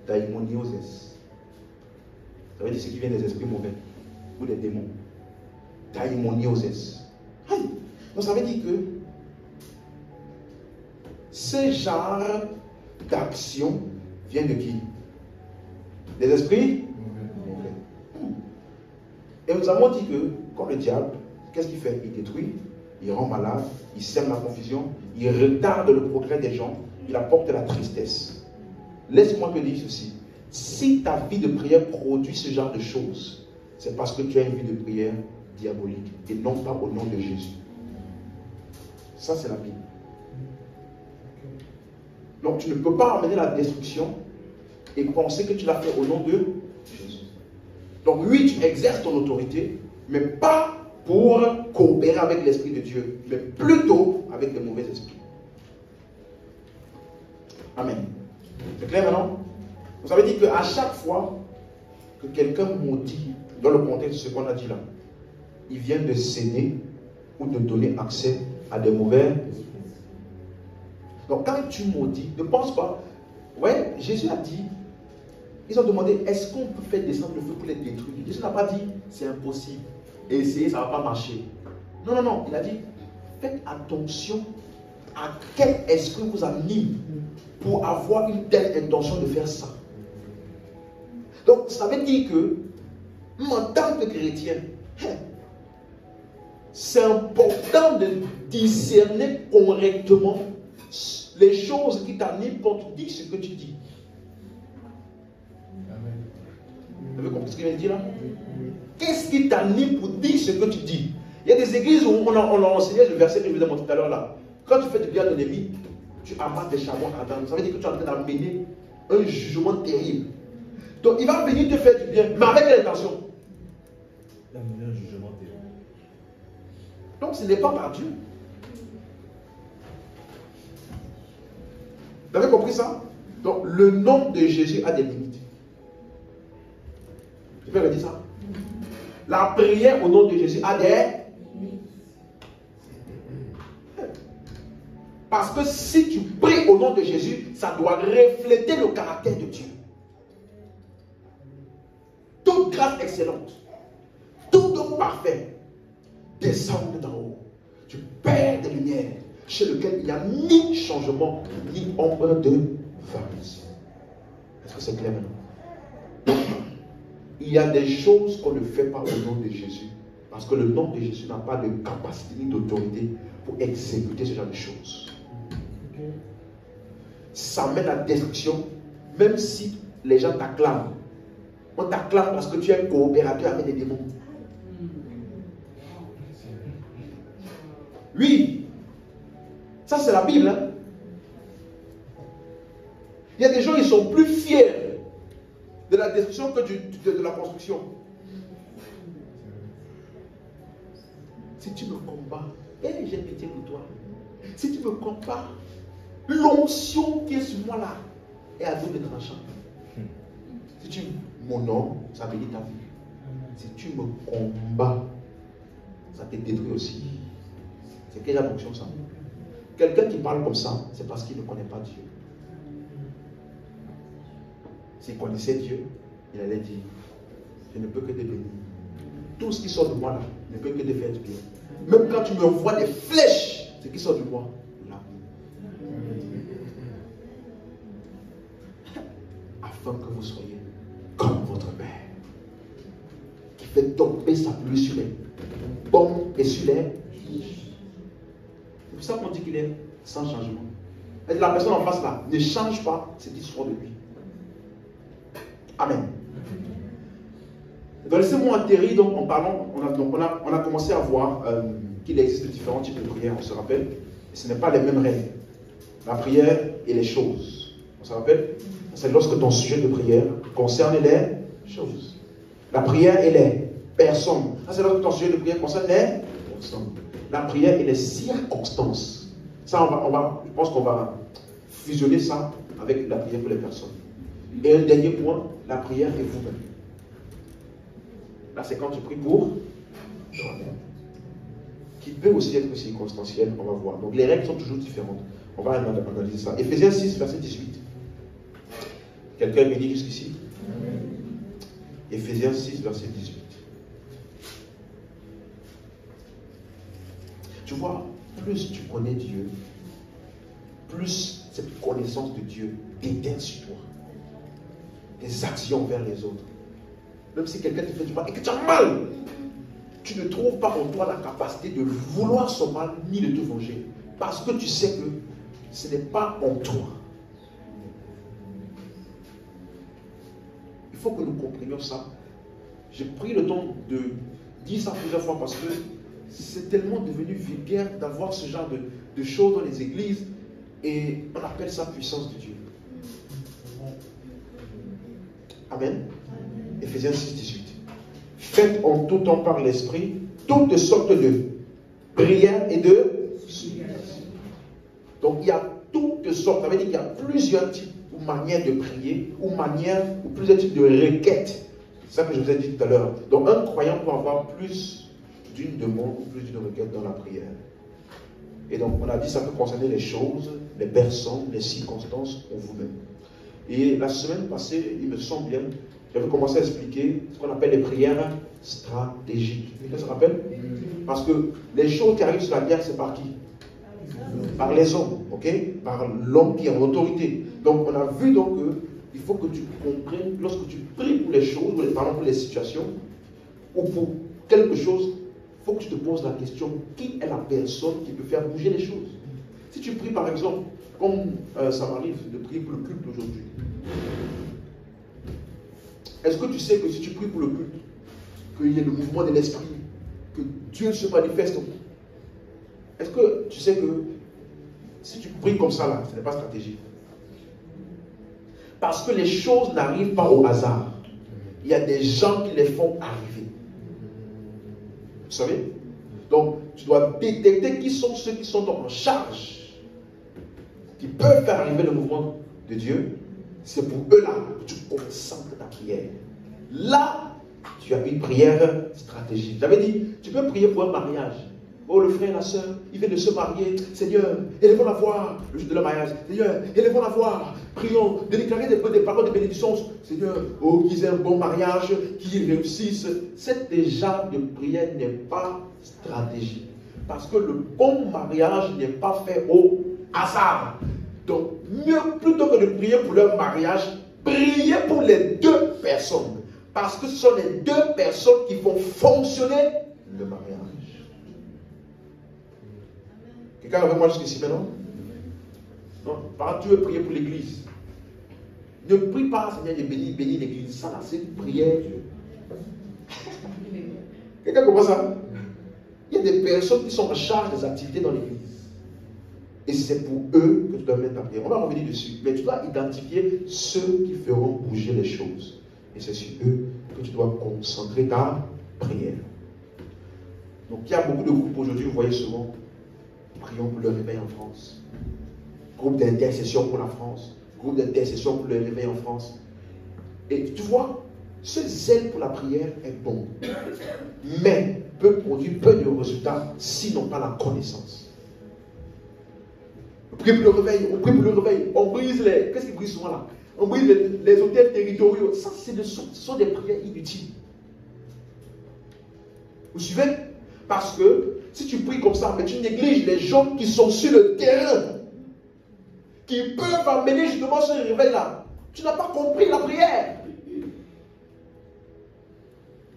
Daimonioses. Ça veut dire ce qui vient des esprits mauvais ou des démons. Daimonioses. Donc ça veut dire que ce genre d'action vient de qui? Des esprits mauvais. Et nous avons dit que, comme le diable, qu'est-ce qu'il fait? Il détruit, il rend malade, il sème la confusion, il retarde le progrès des gens, il apporte la tristesse. Laisse-moi te dire ceci. Si ta vie de prière produit ce genre de choses, c'est parce que tu as une vie de prière diabolique et non pas au nom de Jésus. Ça, c'est la Bible. Donc, tu ne peux pas amener la destruction et penser que tu l'as fait au nom de Jésus. Donc, oui, tu exerces ton autorité, mais pas pour coopérer avec l'Esprit de Dieu, mais plutôt avec les mauvais esprits. Amen. C'est clair maintenant? Vous avez dit qu'à chaque fois que quelqu'un maudit, dans le contexte de ce qu'on a dit là, il vient de céder ou de donner accès à des mauvais esprits. Donc quand tu maudis, ne pense pas. Ouais, Jésus a dit, ils ont demandé, est-ce qu'on peut faire descendre le feu pour les détruire? Jésus n'a pas dit, c'est impossible. Essayez, ça ne va pas marcher. Non, non, non. Il a dit, faites attention à quel esprit vous anime pour avoir une telle intention de faire ça. Donc, ça veut dire que, en tant que chrétien, c'est important de discerner correctement les choses qui t'animent quand tu dis ce que tu dis. Vous avez compris ce qu'il vient de dire là? Qu'est-ce qui t'anime pour dire ce que tu dis? Il y a des églises où on a enseigné le verset que je vous ai montré tout à l'heure là. Quand tu fais du bien à l'ennemi, tu amasses des charbons ardents. Ça veut dire que tu es en train d'amener un jugement terrible. Donc il va venir te faire du bien, mais avec quelle intention? D'amener un jugement terrible. Donc ce n'est pas par Dieu. Vous avez compris ça? Donc le nom de Jésus a des limites. Je peux dire ça? La prière au nom de Jésus a des limites. Parce que si tu pries au nom de Jésus, ça doit refléter le caractère de Dieu. Toute grâce excellente, tout don parfait descend d'en haut du Père des Lumières, chez lequel il n'y a ni changement, ni ombre de variation. Est-ce que c'est clair maintenant? Il y a des choses qu'on ne fait pas au nom de Jésus, parce que le nom de Jésus n'a pas de capacité ni d'autorité pour exécuter ce genre de choses. Ça mène à la destruction, même si les gens t'acclament. On t'acclame parce que tu es un coopérateur avec des démons. Oui, ça c'est la Bible. Hein? Il y a des gens, ils sont plus fiers de la destruction que de la construction. Si tu me combats, j'ai pitié pour toi. Si tu me combats, l'onction qui est sur moi là est à double tranchant. Si tu m'honores, ça bénit ta vie. Si tu me combats, ça te détruit aussi. C'est quelle onction ça? Quelqu'un qui parle comme ça, c'est parce qu'il ne connaît pas Dieu. s'il connaissait Dieu, il allait dire, je ne peux que te bénir. Tout ce qui sort de moi là, ne peut que te faire du bien. Même quand tu me envoies des flèches, ce qui sort de moi, l'amour. Afin que vous soyez comme votre Père, qui fait tomber sa pluie sur les bombes et sur les... C'est pour ça qu'on dit qu'il est sans changement. Et la personne en face là ne change pas ce qui sort de lui. Amen. Dans les mots atterris, donc en parlant, on a commencé à voir qu'il existe différents types de prières, on se rappelle. Et ce n'est pas les mêmes règles. La prière et les choses. On se rappelle? C'est lorsque ton sujet de prière concerne les choses. La prière et les personnes. C'est lorsque ton sujet de prière concerne les personnes. La prière et les circonstances. Ça, je pense qu'on va fusionner ça avec la prière pour les personnes. Et un dernier point, la prière et vous-même. Là, c'est quand tu pries pour toi-même. Qui peut aussi être circonstanciel, on va voir. Donc, les règles sont toujours différentes. On va analyser ça. Ephésiens 6, verset 18. Quelqu'un est béni jusqu'ici? Ephésiens 6, verset 18. Tu vois, plus tu connais Dieu, plus cette connaissance de Dieu déteint sur toi. Tes actions vers les autres. Même si quelqu'un te fait du mal et que tu as mal, tu ne trouves pas en toi la capacité de vouloir son mal ni de te venger. Parce que tu sais que ce n'est pas en toi. Il faut que nous comprenions ça. J'ai pris le temps de dire ça plusieurs fois parce que c'est tellement devenu vulgaire d'avoir ce genre de choses dans les églises et on appelle ça puissance de Dieu. Amen. Ephésiens 6, 18. Faites en tout temps par l'Esprit toutes sortes de prières et de supplications. Donc il y a toutes sortes, ça veut dire qu'il y a plusieurs types ou manières de prier, ou plusieurs types de requêtes. C'est ça que je vous ai dit tout à l'heure. Donc un croyant peut avoir plus d'une demande ou plus d'une requête dans la prière. Et donc on a dit que ça peut concerner les choses, les personnes, les circonstances ou vous-même. Et la semaine passée, il me semble bien, j'avais commencé à expliquer ce qu'on appelle les prières stratégiques. Vous se rappelle? Parce que les choses qui arrivent sur la terre, c'est par qui? Par les hommes, ok? Par l'homme qui est en autorité. Donc on a vu donc qu'il faut que tu comprennes, lorsque tu pries pour les choses, pour les situations, ou pour quelque chose, il faut que tu te poses la question, qui est la personne qui peut faire bouger les choses? Si tu pries par exemple, comme ça m'arrive de prier pour le culte aujourd'hui, est-ce que tu sais que si tu pries pour le culte, qu'il y ait le mouvement de l'esprit, que Dieu se manifeste? Est-ce que tu sais que si tu pries comme ça là, ce n'est pas stratégique? Parce que les choses n'arrivent pas au hasard. Il y a des gens qui les font arriver. Vous savez? Donc, tu dois détecter qui sont ceux qui sont en charge, qui peuvent faire arriver le mouvement de Dieu. C'est pour eux là que tu concentres ta prière. Là, tu as une prière stratégique. J'avais dit, tu peux prier pour un mariage. Oh, le frère et la soeur, il vient de se marier. Seigneur, élevons la voix le jour de leur mariage. Seigneur, élevons la voix. Prions de déclarer des paroles de bénédiction. Seigneur, oh, qu'ils aient un bon mariage, qu'ils réussissent. Cette déjà de prière n'est pas stratégique. Parce que le bon mariage n'est pas fait au hasard. Donc, mieux plutôt que de prier pour leur mariage, priez pour les deux personnes. Parce que ce sont les deux personnes qui vont fonctionner le mariage. Quelqu'un avec moi jusqu'ici maintenant? Non, par exemple, tu veux prier pour l'église. Ne prie pas, Seigneur, de bénir l'église. Ça, là, c'est une prière. Quelqu'un comprend ça? Il y a des personnes qui sont en charge des activités dans l'église. Et c'est pour eux que tu dois mettre ta prière. On va revenir dessus. Mais tu dois identifier ceux qui feront bouger les choses. Et c'est sur eux que tu dois concentrer ta prière. Donc il y a beaucoup de groupes aujourd'hui, vous voyez souvent, prions pour le réveil en France. Groupe d'intercession pour la France. Groupe d'intercession pour le réveil en France. Et tu vois, ce zèle pour la prière est bon. Mais peut produire peu de résultats s'ils n'ont pas la connaissance. On prie pour le réveil, on prie pour le réveil, on brise les... Qu'est-ce qui brise souvent là? On brise les hôtels territoriaux. Ça, ce sont des prières inutiles. Vous suivez? Parce que si tu pries comme ça, mais tu négliges les gens qui sont sur le terrain, qui peuvent amener justement ce réveil-là. Tu n'as pas compris la prière.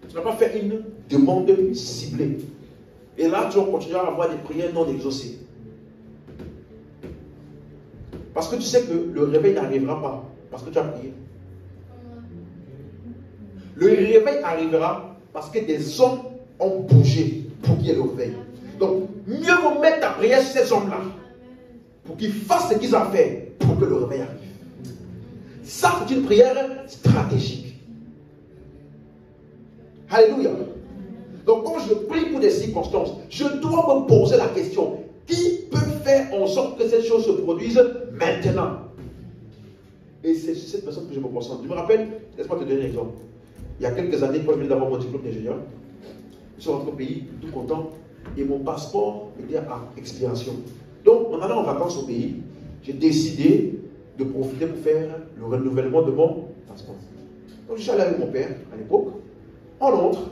Tu n'as pas fait une demande ciblée. Et là, tu vas continuer à avoir des prières non exaucées. Parce que tu sais que le réveil n'arrivera pas. Parce que tu as prié. Le réveil arrivera parce que des hommes ont bougé pour qu'il y ait le réveil. Donc, mieux vaut mettre ta prière sur ces hommes-là. Pour qu'ils fassent ce qu'ils ont fait pour que le réveil arrive. Ça, c'est une prière stratégique. Alléluia. Donc, quand je prie pour des circonstances, je dois me poser la question, qui peut faire en sorte que cette chose se produise maintenant? Et c'est cette personne que je me concentre. Je me rappelle, laisse-moi te donner un exemple. Il y a quelques années, quand je venais d'avoir mon diplôme d'ingénieur, je suis rentré au pays, tout content, et mon passeport était à expiration. Donc, en allant en vacances au pays, j'ai décidé de profiter pour faire le renouvellement de mon passeport. Donc, je suis allé avec mon père à l'époque. On entre,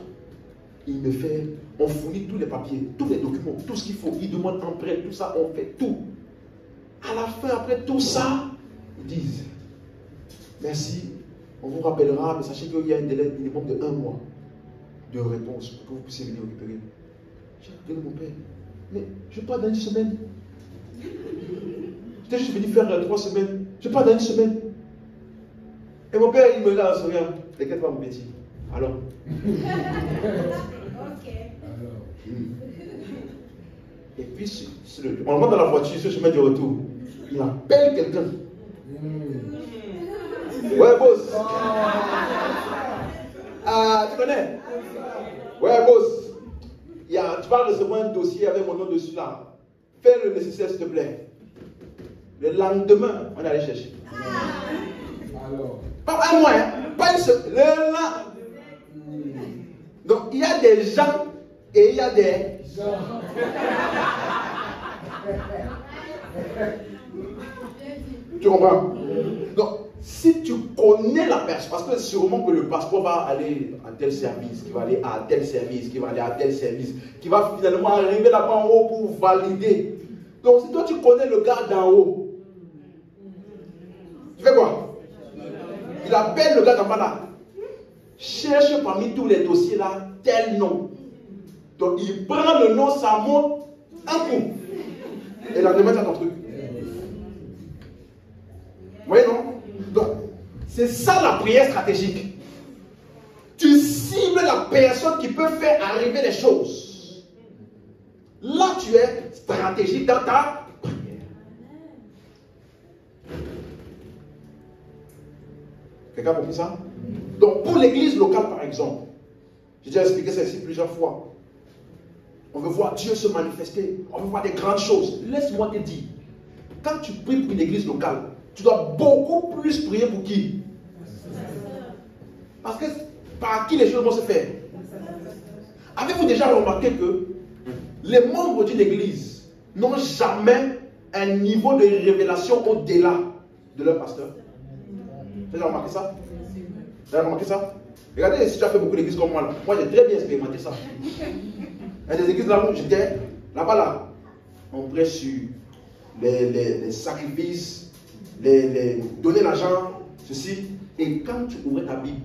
il me fait, on fournit tous les papiers, tous les documents, tout ce qu'il faut. Il demande empreinte, tout ça, on fait tout. À la fin, après tout ça, ils disent, merci, on vous rappellera, mais sachez qu'il y a un délai minimum de 1 mois de réponse pour que vous puissiez venir récupérer. J'ai regardé mon père, mais je pars dans 1 semaine. J'étais juste venu faire 3 semaines. Je pars dans 1 semaine. Et mon père, il me regarde en souriant. T'inquiète pas, mon petit. Alors. Ok. Et puis, on rentre dans la voiture, sur le chemin du retour. Il appelle quelqu'un. Ouais, boss. Ah, tu connais? Ouais, boss. Tu vas recevoir un dossier avec mon nom dessus là. Fais le nécessaire, s'il te plaît. Le lendemain, on est allé chercher. Alors. Pas un mois, hein? Pas une seule. Le lendemain. Donc, il y a des gens et il y a des gens. Tu comprends? Donc, si tu connais la personne, parce que sûrement que le passeport va aller à tel service, qui va aller à tel service, qui va aller à tel service, qui va finalement arriver là-bas en haut pour valider. Donc, si toi tu connais le gars d'en haut, tu fais quoi? Il appelle le gars d'en bas là. Cherche parmi tous les dossiers là tel nom. Donc, il prend le nom, ça monte un coup. Et là, demain, tu as ton truc. Vous voyez, non? Donc, c'est ça la prière stratégique. Tu cibles la personne qui peut faire arriver les choses. Là, tu es stratégique dans ta prière. Quelqu'un a compris ça? Donc, pour l'église locale, par exemple, j'ai déjà expliqué ça ici plusieurs fois. On veut voir Dieu se manifester. On veut voir des grandes choses. Laisse-moi te dire, quand tu pries pour une église locale, tu dois beaucoup plus prier pour qui? Parce que par qui les choses vont se faire? Avez-vous déjà remarqué que les membres d'une église n'ont jamais un niveau de révélation au-delà de leur pasteur? Vous avez remarqué ça? Vous avez remarqué ça? Regardez si tu as fait beaucoup d'églises comme moi là. Moi j'ai très bien expérimenté ça. Il y a des églises là où j'étais, là-bas là, on prêche sur les sacrifices, donner l'argent, ceci. Et quand tu ouvrais ta Bible,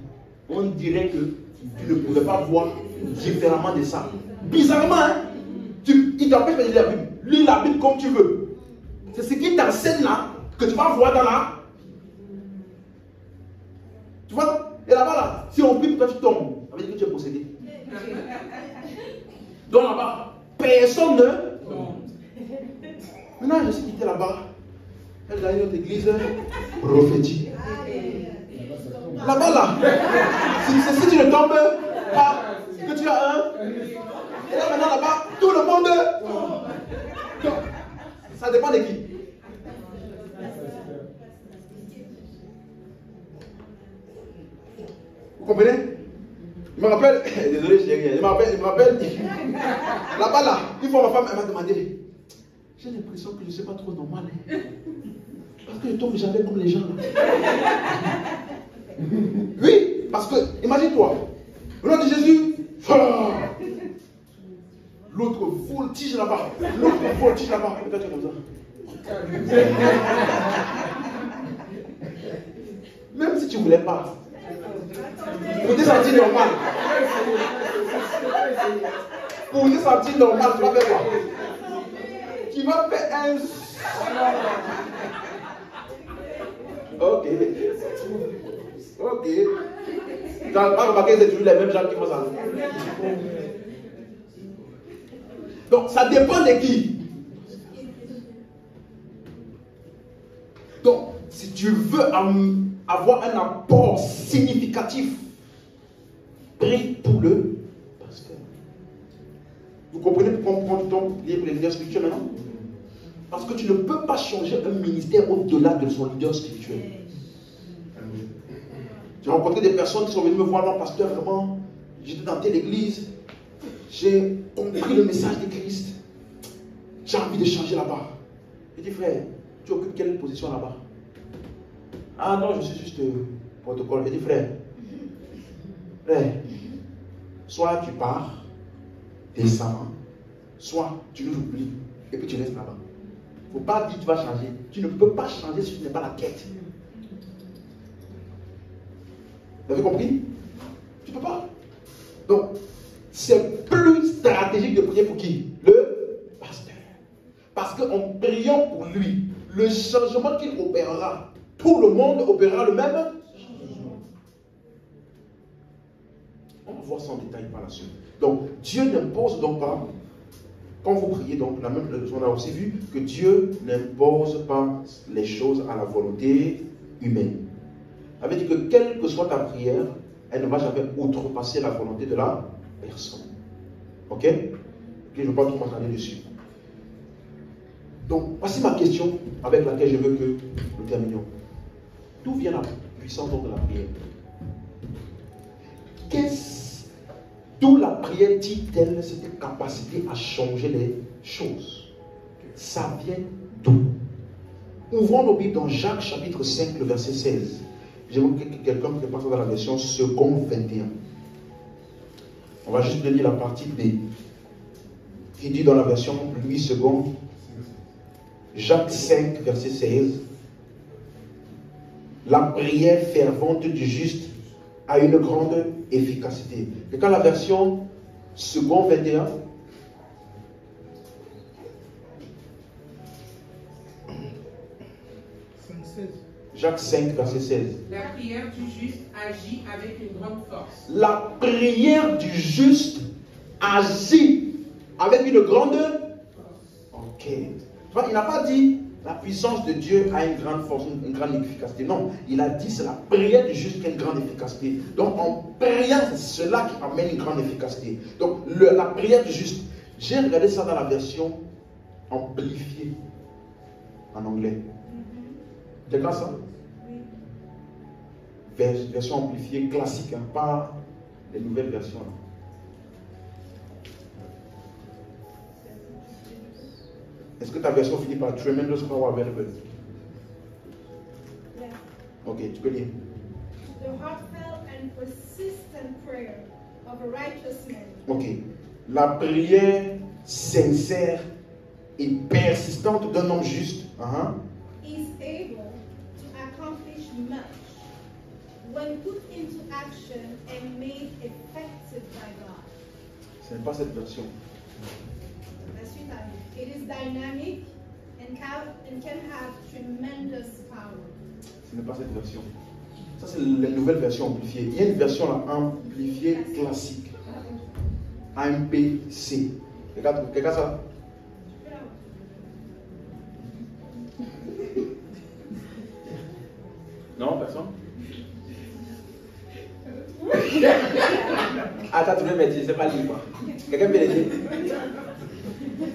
on dirait que tu ne pouvais pas voir différemment de ça. Bizarrement, hein? Il t'empêche de lire la Bible. Lis la Bible comme tu veux. C'est ce qui t'enseigne là, que tu vas voir dans la... Tu vois? Et là-bas là, si on prie, toi tu tombes. Ça veut dire que tu es possédé. Donc là-bas, personne ne... Maintenant, je suis quitté là-bas. Elle a une autre église prophétique. Là-bas, là, si tu ne tombes pas, que tu as un. Et là, maintenant, là-bas, tout le monde. Ça dépend de qui. Vous comprenez? Je me rappelle, désolé, je n'ai rien. Je me rappelle, là-bas, là, une fois ma femme, elle m'a demandé, j'ai l'impression que je ne suis pas trop normal. Parce que je tombe jamais comme les gens. Oui, parce que, imagine-toi, au nom de Jésus, l'autre voltige là-bas, l'autre voltige là-bas. Et toi, tu es comme ça. Même si tu ne voulais pas, pour te sentir normal, tu vas faire quoi? Tu vas faire un... Ok. Tu n'as pas remarqué que c'est toujours les mêmes gens qui font ça. Donc, ça dépend de qui. Donc, si tu veux avoir un apport significatif, prie pour le pasteur. Vous comprenez pourquoi on prend du temps pour prier pour les leaders spirituels maintenant? Parce que tu ne peux pas changer un ministère au-delà de son leader spirituel. J'ai rencontré des personnes qui sont venues me voir, non, pasteur, vraiment, j'étais dans telle église, j'ai compris le message de Christ, j'ai envie de changer là-bas. Je dis, frère, tu occupes quelle position là-bas? Ah non, je suis juste protocole. Je dis, frère, soit tu pars, descends, soit tu nous oublies, et puis tu restes là-bas. Il ne faut pas dire que tu vas changer. Tu ne peux pas changer si tu n'es pas la tête. Vous avez compris? Tu ne peux pas. Donc, c'est plus stratégique de prier pour qui? Le pasteur. Parce qu'en priant pour lui, le changement qu'il opérera, tout le monde opérera le même changement. On va voir ça en détail par la suite. Donc, Dieu n'impose donc pas. Quand vous priez, donc, on a aussi vu que Dieu n'impose pas les choses à la volonté humaine. Ça veut dire que quelle que soit ta prière, elle ne va jamais outrepasser la volonté de la personne. Ok? Je ne veux pas trop m'attarder dessus. Donc, voici ma question avec laquelle je veux que nous terminions. D'où vient la puissance donc de la prière? D'où la prière dit-elle cette capacité à changer les choses? Ça vient d'où? Ouvrons nos Bibles dans Jacques chapitre 5, le verset 16. J'aimerais que quelqu'un qui passe dans la version seconde 21. On va juste lire la partie B. Qui dit dans la version 8 secondes, Jacques 5, verset 16. La prière fervente du juste a une grande efficacité. Et quand la version second 21, Jacques 5, verset 16. La prière du juste agit avec une grande force. La prière du juste agit avec une grande... Ok. Il n'a pas dit la puissance de Dieu a une grande force, une grande efficacité. Non, il a dit c'est la prière du juste qui a une grande efficacité. Donc en priant, c'est cela qui amène une grande efficacité. Donc la prière du juste, j'ai regardé ça dans la version amplifiée en anglais. C'est quoi ça? Version amplifiée classique, hein, pas les nouvelles versions. Là. Est-ce que ta version finit par tremendous power available? Yes. Ok, tu peux lire. The heartfelt and persistent prayer of a righteous man. Ok. La prière sincère et persistante d'un homme juste is able to accomplish much when put into action and made effective by God. Ce n'est pas cette version. La suite arrive. It is dynamic and can have tremendous power. Ce n'est pas cette version. Ça, c'est la nouvelle version amplifiée. Il y a une version là, amplifiée classique. AMPC. Regarde ça. Non, personne? Attends, tu veux me dire, c'est pas libre. Quelqu'un peut le dire?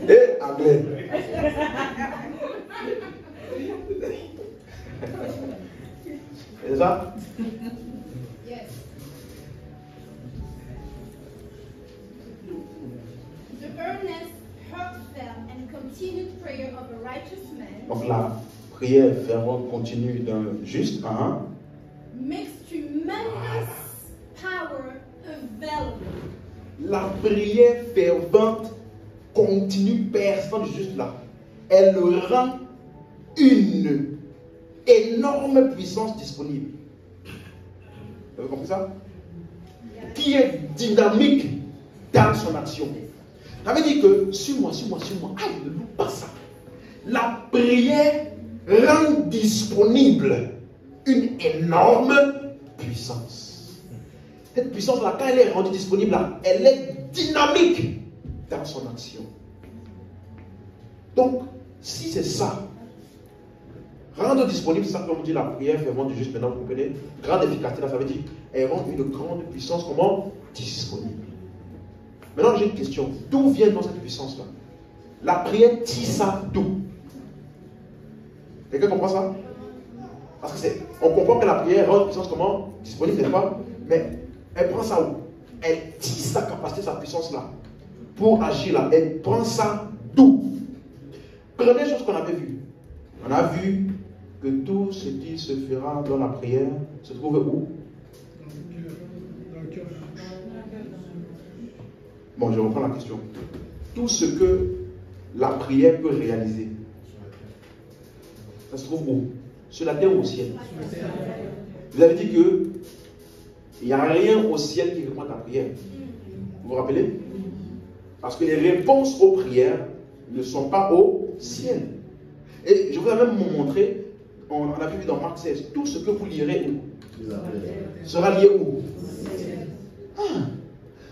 Et anglais. C'est ça? Yes. The earnest, heartfelt, and continued prayer of a righteous man. Donc la prière fervente continue d'un juste, makes tremendous power available. La prière fervente continue persévérante du juste là, elle rend une énorme puissance disponible. Vous avez compris ça? Qui est dynamique dans son action. Ça veut dire que, suis-moi, ne loupe pas ça. La prière rend disponible une énorme puissance. Cette puissance-là, quand elle est rendue disponible, là, elle est dynamique dans son action. Donc, si c'est ça, rendre disponible, c'est ça qu'on dit la prière fervente du juste, maintenant vous comprenez, grande efficacité, là, ça veut dire, elle rend une grande puissance, comment? Disponible. Maintenant, j'ai une question. D'où vient donc cette puissance-là? La prière tire ça d'où? Quelqu'un comprend ça? Parce que on comprend que la prière rend une puissance comment? Disponible, n'est-ce pas? Mais elle prend ça où? Elle tire sa capacité, sa puissance-là, pour agir là. Elle prend ça d'où? Première chose qu'on avait vue. On a vu que tout ce qui se fera dans la prière se trouve où? Dans le cœur. Bon, je reprends la question. Tout ce que la prière peut réaliser, ça se trouve où? Sur la terre ou au ciel? Vous avez dit que il n'y a rien au ciel qui répond à ta prière. Vous vous rappelez? Parce que les réponses aux prières ne sont pas au ciel. Et je vous ai même montré, on a vu dans Marc 16, tout ce que vous lirez où? Sera lié où?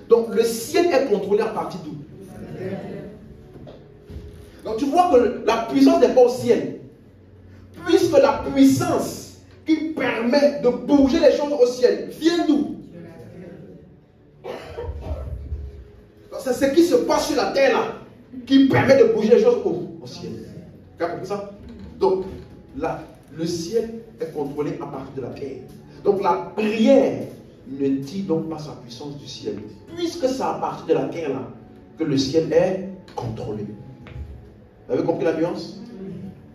Donc le ciel est contrôlé à partir d'où? Donc tu vois que la puissance n'est pas au ciel. Puisque la puissance qui permet de bouger les choses au ciel vient d'où? C'est ce qui se passe sur la terre là qui permet de bouger les choses au ciel. Vous avez compris ça? Donc le ciel est contrôlé à partir de la terre. Donc la prière ne tire donc pas sa puissance du ciel. Puisque c'est à partir de la terre là que le ciel est contrôlé. Vous avez compris la nuance?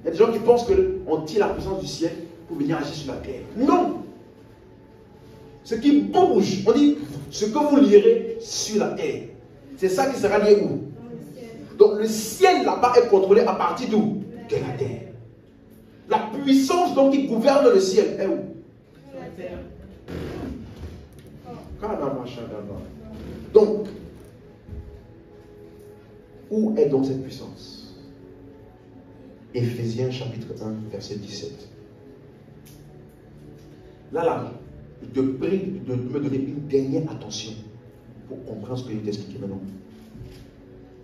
Il y a des gens qui pensent qu'on tire la puissance du ciel pour venir agir sur la terre. Non! Ce qui bouge, on dit ce que vous lirez sur la terre. C'est ça qui sera lié où? Donc le ciel là-bas est contrôlé à partir d'où? De la terre. La puissance donc qui gouverne le ciel est où? La terre. Donc, où est donc cette puissance? Éphésiens chapitre 1, verset 17. Là, je te prie de me donner une dernière attention pour comprendre ce que je vais t'expliquer maintenant.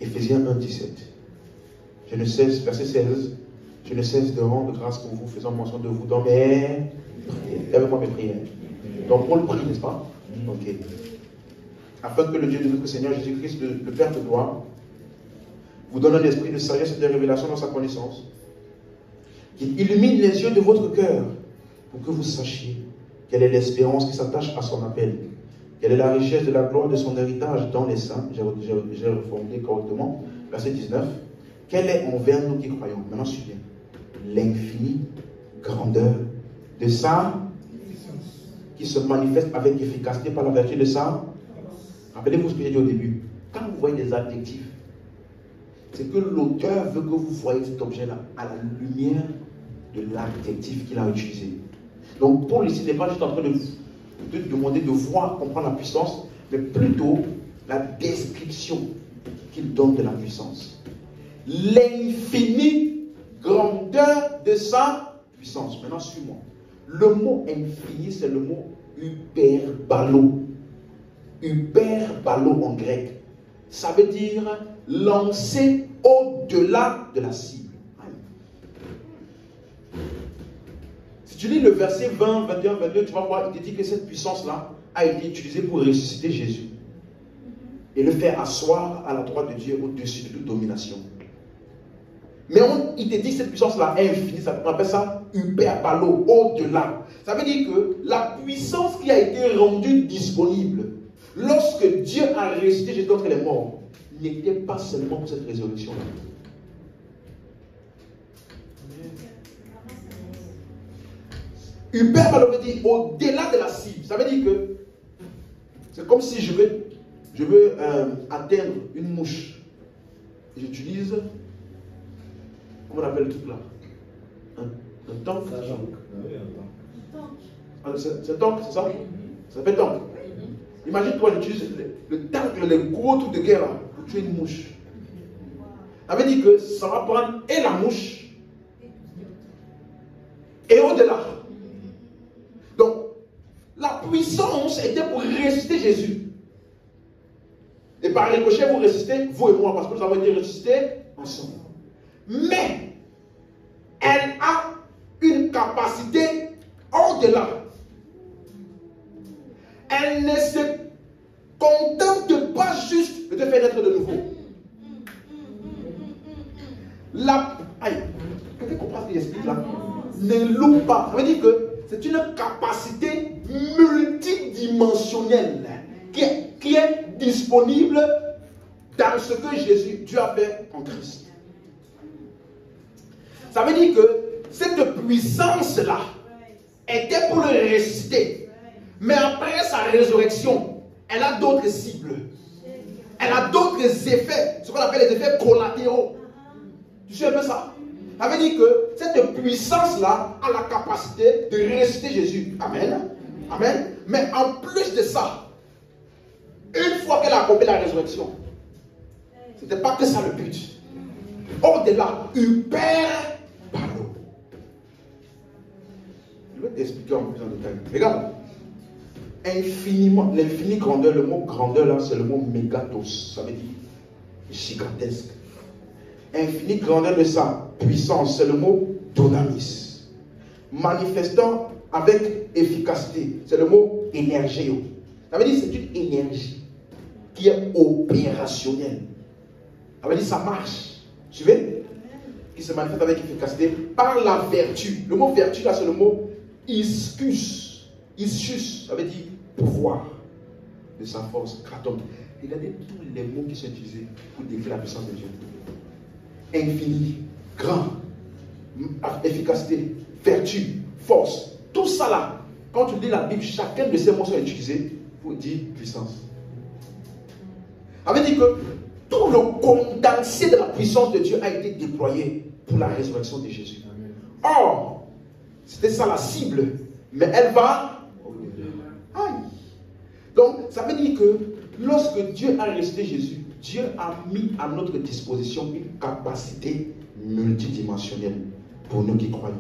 Éphésiens 1, 17. Je ne cesse, verset 16, je ne cesse de rendre grâce pour vous, faisant mention de vous dans mes prières. Avec moi mes prières. Donc Paul prie, n'est-ce pas? Ok. Afin que le Dieu de notre Seigneur Jésus-Christ, le Père de gloire, vous donne un esprit de sagesse et de révélation dans sa connaissance, qu'il illumine les yeux de votre cœur pour que vous sachiez quelle est l'espérance qui s'attache à son appel, quelle est la richesse de la gloire de son héritage dans les saints. J'ai reformulé correctement, verset 19. Quelle est envers nous qui croyons? Maintenant, suivez. L'infinie grandeur de sa qui se manifeste avec efficacité par la vertu de ça. Rappelez-vous ce que j'ai dit au début. Quand vous voyez des adjectifs, c'est que l'auteur veut que vous voyez cet objet-là à la lumière de l'adjectif qu'il a utilisé. Donc Paul ici n'est pas juste en train de demander de voir, comprendre la puissance, mais plutôt la description qu'il donne de la puissance. L'infinie grandeur de sa puissance. Maintenant, suis-moi. Le mot infini, c'est le mot hyperbalo. Hyperbalo en grec. Ça veut dire lancer au-delà de la cible. Si tu lis le verset 20, 21, 22, tu vas voir, il te dit que cette puissance-là a été utilisée pour ressusciter Jésus et le faire asseoir à la droite de Dieu au-dessus de toute domination. Mais il te dit que cette puissance-là est infinie, on appelle ça hyperbalo, au-delà. Ça veut dire que la puissance qui a été rendue disponible lorsque Dieu a ressuscité Jésus d'entre les morts n'était pas seulement pour cette résurrection-là. Hyperbalo veut dire au-delà de la cible. Ça veut dire que c'est comme si je veux atteindre une mouche. J'utilise, comment on appelle le truc là? Un tank. C'est un tank, c'est ça? Ça s'appelle tank. Imagine-toi, j'utilise le tank, le gros truc de guerre là, pour tuer une mouche. Ça veut dire que ça va prendre et la mouche et au-delà. Donc, la puissance était pour ressusciter Jésus. Et par ricochet, vous résistez, vous et moi, parce que nous avons été ressuscités ensemble. Mais, elle a une capacité au-delà. Elle ne se contente pas juste de te faire naître de nouveau. Quelqu'un comprend ce qu'il explique là? Ne loue pas. Ça veut dire que c'est une capacité multidimensionnelle qui est disponible dans ce que Dieu a fait en Christ. Ça veut dire que cette puissance-là était pour le ressusciter. Mais après sa résurrection, elle a d'autres cibles. Elle a d'autres effets, ce qu'on appelle les effets collatéraux. Tu sais un peu ça? Ça veut dire que cette puissance-là a la capacité de ressusciter Jésus. Amen. Amen. Mais en plus de ça, une fois qu'elle a accompli la résurrection, ce n'était pas que ça le but. Au-delà, hyperbalo. Je vais t'expliquer en plus en détail. Regarde. Infiniment, l'infini grandeur, le mot grandeur là, c'est le mot mégatos. Ça veut dire gigantesque. Infinie grandeur de sa puissance, c'est le mot dunamis. Manifestant avec efficacité, c'est le mot énergéo. Ça veut dire que c'est une énergie qui est opérationnelle. Ça veut dire que ça marche. Suivez? Qui se manifeste avec efficacité par la vertu. Le mot vertu là, c'est le mot iscus. Iscus, ça veut dire pouvoir de sa force. Kraton. Regardez tous les mots qui sont utilisés pour décrire la puissance de Dieu. Infini, grand, efficacité, vertu, force. Tout ça là, quand tu lis la Bible, chacun de ces mots sont utilisés pour dire puissance. Ça veut dire que tout le condensé de la puissance de Dieu a été déployé pour la résurrection de Jésus. Or, c'était ça la cible, mais elle va. Aïe. Donc, ça veut dire que lorsque Dieu a ressuscité Jésus, Dieu a mis à notre disposition une capacité multidimensionnelle pour nous qui croyons.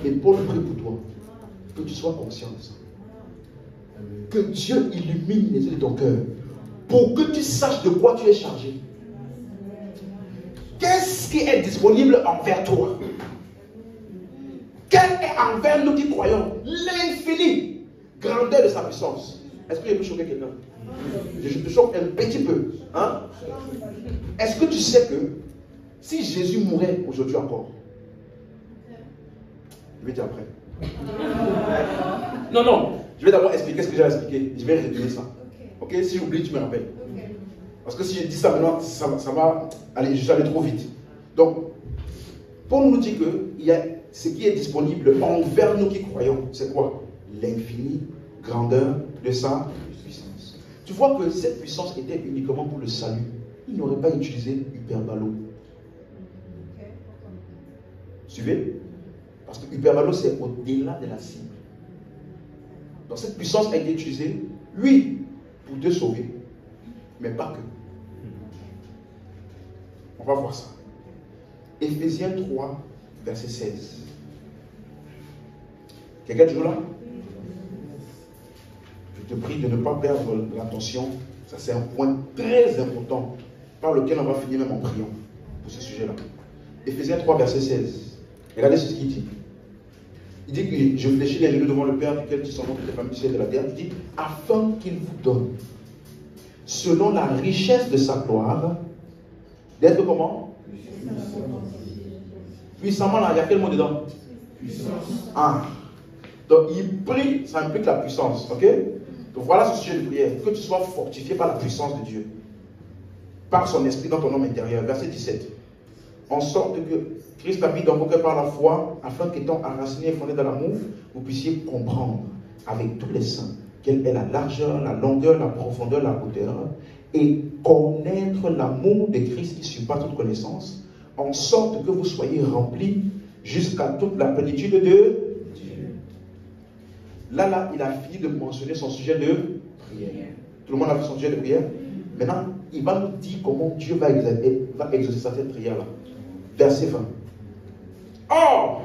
Et Paul prie pour toi, que tu sois conscient de ça. Que Dieu illumine les yeux de ton cœur pour que tu saches de quoi tu es chargé. Qu'est-ce qui est disponible envers toi? Quel est envers nous qui croyons l'infinie grandeur de sa puissance? Est-ce que je peux choquer quelqu'un? Je te choque un petit peu. Hein? Est-ce que tu sais que si Jésus mourait aujourd'hui encore, je vais dire après. Non, je vais d'abord expliquer ce que j'ai expliqué. Je vais retenir ça. Ok, si j'oublie, tu me rappelles. Parce que si je dis ça maintenant, ça va aller, je vais aller trop vite. Donc, Paul nous dit que il y a ce qui est disponible envers nous qui croyons. C'est quoi? L'infinie grandeur de sa puissance. Tu vois que cette puissance était uniquement pour le salut. Il n'aurait pas utilisé hyperbalo. Suivez? Parce que hyperbalo, c'est au-delà de la cible. Donc cette puissance a été utilisée, oui, pour te sauver, mais pas que. On va voir ça. Éphésiens 3, verset 16. Quelqu'un est toujours là? Je te prie de ne pas perdre l'attention. Ça, c'est un point très important par lequel on va finir même en priant pour ce sujet-là. Éphésiens 3, verset 16. Regardez ce qu'il dit. Il dit que je fléchis les genoux devant le Père, duquel tu son nom, toutes les familles du ciel et de la terre. Il dit, afin qu'il vous donne, selon la richesse de sa gloire, d'être comment? Puissamment, là, il y a quel mot dedans? Puissance. Ah. Donc, il prie, ça implique la puissance, ok? Donc, voilà ce sujet de prière. Que tu sois fortifié par la puissance de Dieu, par son esprit dans ton homme intérieur. Verset 17. En sorte que Christ habite dans vos cœurs par la foi, afin qu'étant enracinés et fondés dans l'amour, vous puissiez comprendre avec tous les saints quelle est la largeur, la longueur, la profondeur, la hauteur, et connaître l'amour de Christ qui surpasse toute connaissance, en sorte que vous soyez remplis jusqu'à toute la plénitude de Dieu. Là, il a fini de mentionner son sujet de prière. Tout le monde a vu son sujet de prière? Maintenant, il va nous dire comment Dieu va exaucer cette prière-là. Verset 20. Or,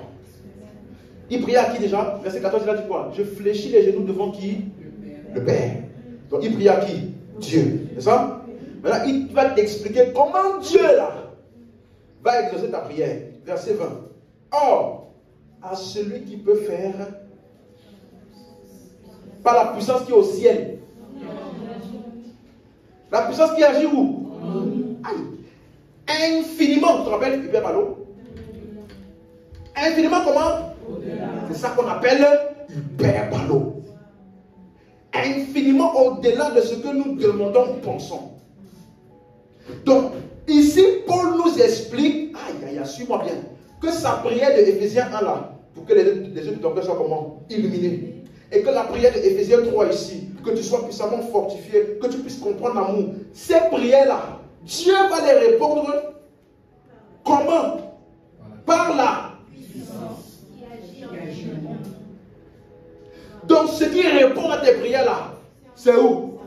il priait à qui déjà? Verset 14, il a dit quoi? Je fléchis les genoux devant qui? Le Père. Donc, il prie à qui? Dieu. C'est ça? Maintenant, il va t'expliquer comment Dieu, là, va exaucer ta prière. Verset 20. Or, à celui qui peut faire par la puissance qui est au ciel. La puissance qui agit où? Aïe. Infiniment. Tu te rappelles Hyper Balo? Infiniment comment? C'est ça qu'on appelle Hyper Balo. Infiniment au-delà de ce que nous demandons, pensons. Donc, ici, Paul nous explique, suis-moi bien, que sa prière de Éphésiens 1 là, pour que les yeux de ton cœur soient comment? Illuminés. Et que la prière de Éphésiens 3 ici, que tu sois puissamment fortifié, que tu puisses comprendre l'amour. Ces prières-là, Dieu va les répondre comment? Par la puissance. Donc, ce qui répond à tes prières-là, c'est où?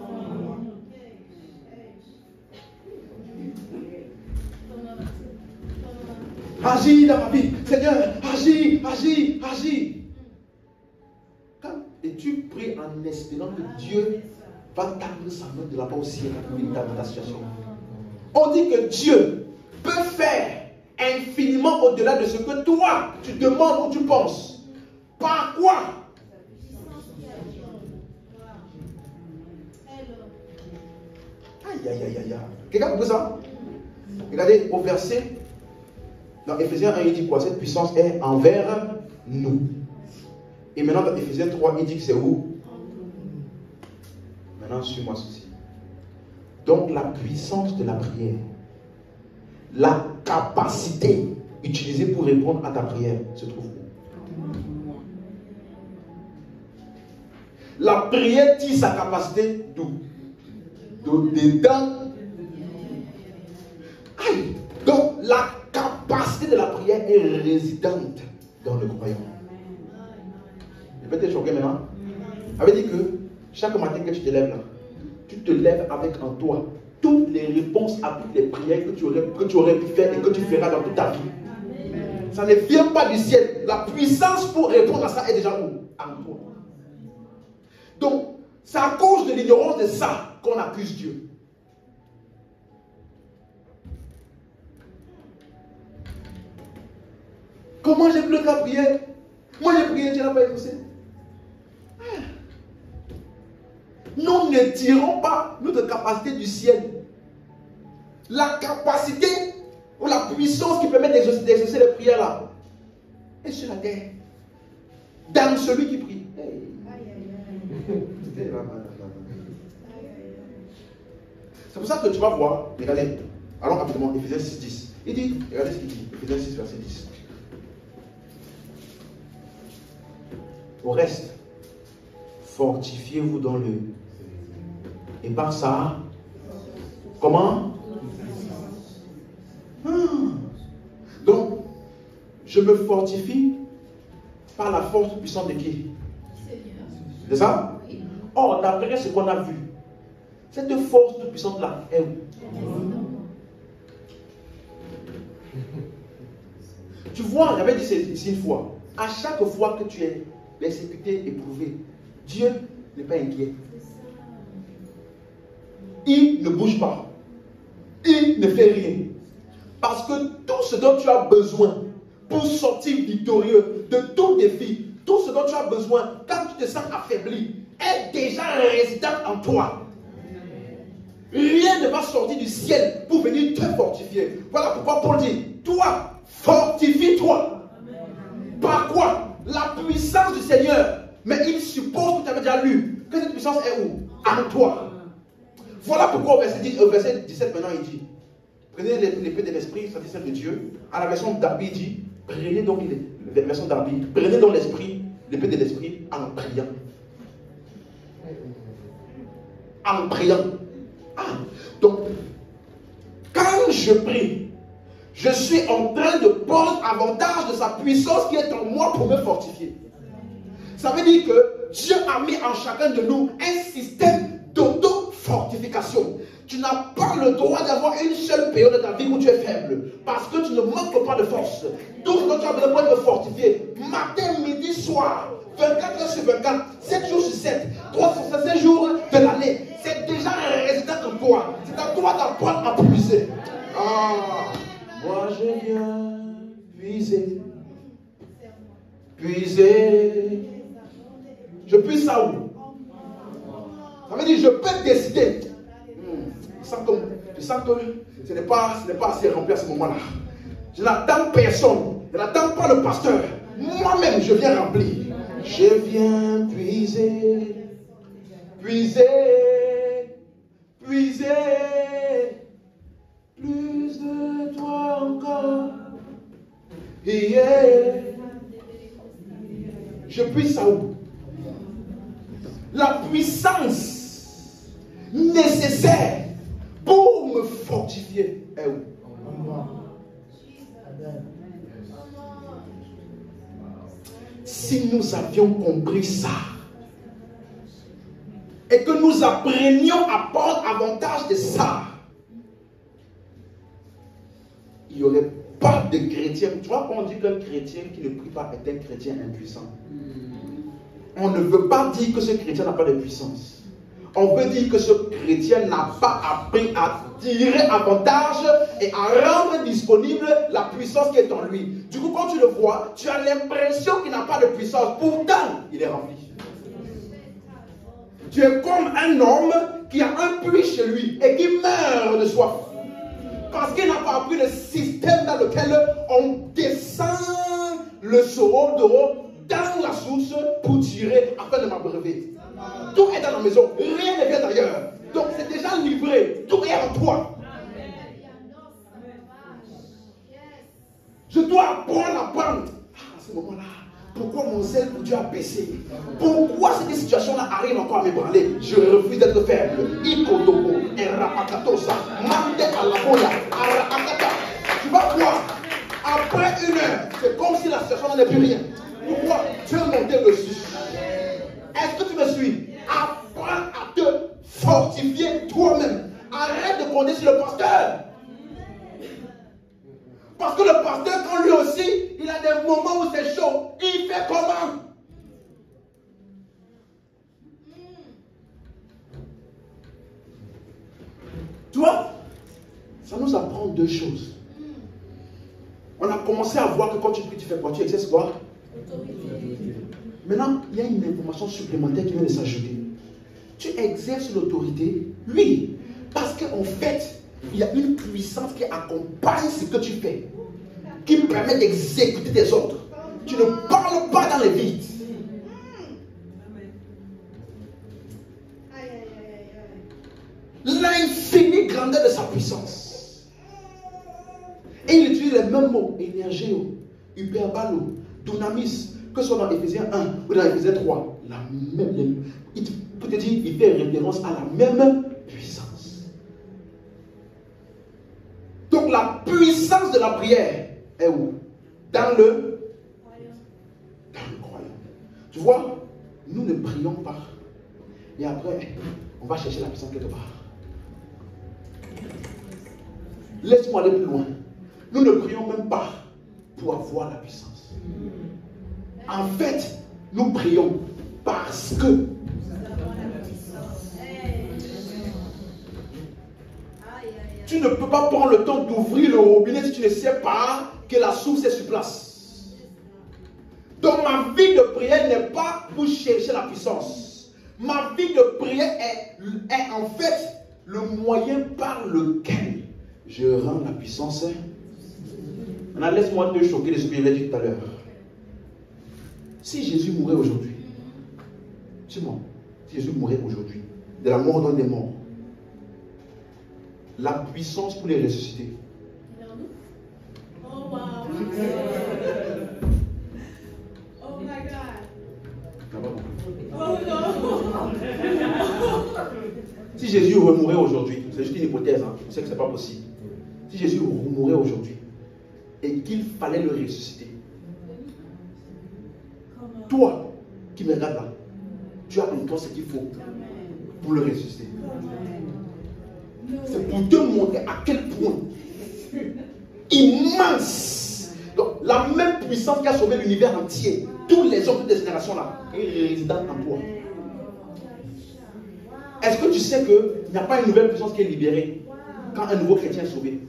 Agis dans ma vie. Seigneur, agis, agis, agis. Et tu pries en espérant que Dieu va tendre sa main de là-bas au ciel dans ta situation. On dit que Dieu peut faire infiniment au-delà de ce que toi, tu demandes ou tu penses. Par quoi? Aïe, aïe, aïe, aïe. Quelqu'un comprend ça? Regardez au verset, dans Éphésiens 1, il dit quoi? Cette puissance est envers nous. Et maintenant, dans Éphésiens 3, il dit que c'est où? Maintenant, suis-moi ceci. Donc, la puissance de la prière, la capacité utilisée pour répondre à ta prière se trouve où? La prière tire sa capacité d'où? Dedans. Aïe! Donc, la capacité de la prière est résidente dans le croyant. Je vais te choquer maintenant. Ça veut dire que chaque matin que tu te lèves là, tu te lèves avec en toi toutes les réponses à toutes les prières que tu aurais pu faire et que tu feras dans toute ta vie. Ça ne vient pas du ciel. La puissance pour répondre à ça est déjà où? En toi. Donc, c'est à cause de l'ignorance de ça qu'on accuse Dieu. Comment j'ai plus qu'à prier? Moi j'ai prié, Dieu n'a pas exaucé. Nous ne tirons pas notre capacité du ciel. La capacité ou la puissance qui permet d'exaucer les prières là est sur la terre. Dans celui qui prie. C'est pour ça que tu vas voir, regardez, allons rapidement, Éphésiens 6, 10. Il dit, regardez ce qu'il dit, Éphésiens 6, verset 10. Au reste, fortifiez-vous dans le... Et par ça, comment? Donc, je me fortifie par la force puissante de qui? C'est ça? Or, d'après ce qu'on a vu, cette force toute puissante-là est où? Tu vois, j'avais dit ici une fois, à chaque fois que tu es persécuté, éprouvé, Dieu n'est pas inquiet. Il ne bouge pas. Il ne fait rien. Parce que tout ce dont tu as besoin pour sortir victorieux de tout défi, tout ce dont tu as besoin quand tu te sens affaibli, est déjà résident en toi. Rien ne va sortir du ciel pour venir te fortifier. Voilà pourquoi Paul dit, toi, fortifie-toi. Par quoi? La puissance du Seigneur. Mais il suppose que tu avais déjà lu que cette puissance est où? En toi. Voilà pourquoi au verset 17 maintenant il dit, prenez l'épée de l'esprit, c'est celle de Dieu. À la version d'Arby il dit, prenez donc la version d'Arby, prenez donc l'esprit l'épée de l'esprit en priant. En priant. Ah, donc, quand je prie, je suis en train de prendre avantage de sa puissance qui est en moi pour me fortifier. Ça veut dire que Dieu a mis en chacun de nous un système d'auto-fortification. Tu n'as pas le droit d'avoir une seule période de ta vie où tu es faible. Parce que tu ne manques pas de force. Donc, quand tu as besoin de te fortifier, matin, midi, soir, 24 heures sur 24, 7 jours sur 7, 365 jours de l'année, c'est déjà un résultat de toi. C'est à toi d'apprendre à puiser. Ah, moi je viens puiser. Puiser. Je puise ça où? Ça veut dire je peux décider. Je sens que ce n'est pas assez rempli à ce moment-là. Je n'attends personne. Je n'attends pas le pasteur. Moi-même, je viens remplir. Je viens puiser. Puiser. Puiser. Plus de toi encore. Yeah. Je puise ça où? La puissance nécessaire pour me fortifier est où? Si nous avions compris ça et que nous apprenions à prendre avantage de ça, il n'y aurait pas de chrétien. Tu vois, quand on dit qu'un chrétien qui ne prie pas est un chrétien impuissant, on ne veut pas dire que ce chrétien n'a pas de puissance. On veut dire que ce chrétien n'a pas appris à tirer avantage et à rendre disponible la puissance qui est en lui. Du coup, quand tu le vois, tu as l'impression qu'il n'a pas de puissance. Pourtant, il est rempli. Tu es comme un homme qui a un puits chez lui et qui meurt de soif. Parce qu'il n'a pas appris le système dans lequel on descend le seau d'eau dans la source pour tirer afin de m'abreuver. Tout est dans la maison, rien ne vient d'ailleurs. Donc c'est déjà livré, tout est en toi. Je dois apprendre à prendre. À ce moment-là, pourquoi mon zèle pour Dieu a baissé? Pourquoi cette situation-là arrive encore à m'ébranler? Je refuse d'être faible. Ikodoko, Erapakatosa, Mande Alaboya, Arakata. Tu vas voir, après une heure, c'est comme si la situation n'est plus rien. Pourquoi? Tu es monté dessus. Est-ce que tu me suis? Apprends à te fortifier toi-même. Arrête de compter sur le pasteur. Parce que le pasteur, quand lui aussi, il a des moments où c'est chaud. Il fait comment? Tu vois? Ça nous apprend deux choses. On a commencé à voir que quand tu pries, tu fais quoi? Tu exerces quoi? Maintenant, il y a une information supplémentaire qui vient de s'ajouter. Tu exerces l'autorité, oui, parce qu'en fait, il y a une puissance qui accompagne ce que tu fais, qui permet d'exécuter tes ordres. Tu ne parles pas dans les vides. L'infinie grandeur de sa puissance. Et il utilise les mêmes mots, énergéo, hyperbalo, dunamis, que ce soit dans Éphésiens 1 ou dans Éphésiens 3, la même, pour te dire, il fait référence à la même puissance. Donc la puissance de la prière est où? Dans le croyant. Tu vois, nous ne prions pas. Et après, on va chercher la puissance quelque part. Laisse-moi aller plus loin. Nous ne prions même pas pour avoir la puissance. En fait, nous prions parce que tu ne peux pas prendre le temps d'ouvrir le robinet si tu ne sais pas que la source est sur place. Donc ma vie de prière n'est pas pour chercher la puissance. Ma vie de prière est en fait le moyen par lequel je rends la puissance. Maintenant, laisse-moi te choquer de ce que je l'ai dit tout à l'heure. Si Jésus mourait aujourd'hui, si Jésus mourait aujourd'hui, de la mort d'un des morts, la puissance pour les ressusciter. Oh wow. Oh my God. Si Jésus remourait aujourd'hui, c'est juste une hypothèse, hein, je sais que ce n'est pas possible. Si Jésus remourait aujourd'hui et qu'il fallait le ressusciter, toi qui me regardes là, tu as en toi ce qu'il faut pour le ressusciter. C'est pour te montrer à quel point immense. Donc, la même puissance qui a sauvé l'univers entier, tous les hommes de cette génération-là, est résidente en toi. Est-ce que tu sais qu'il n'y a pas une nouvelle puissance qui est libérée quand un nouveau chrétien est sauvé?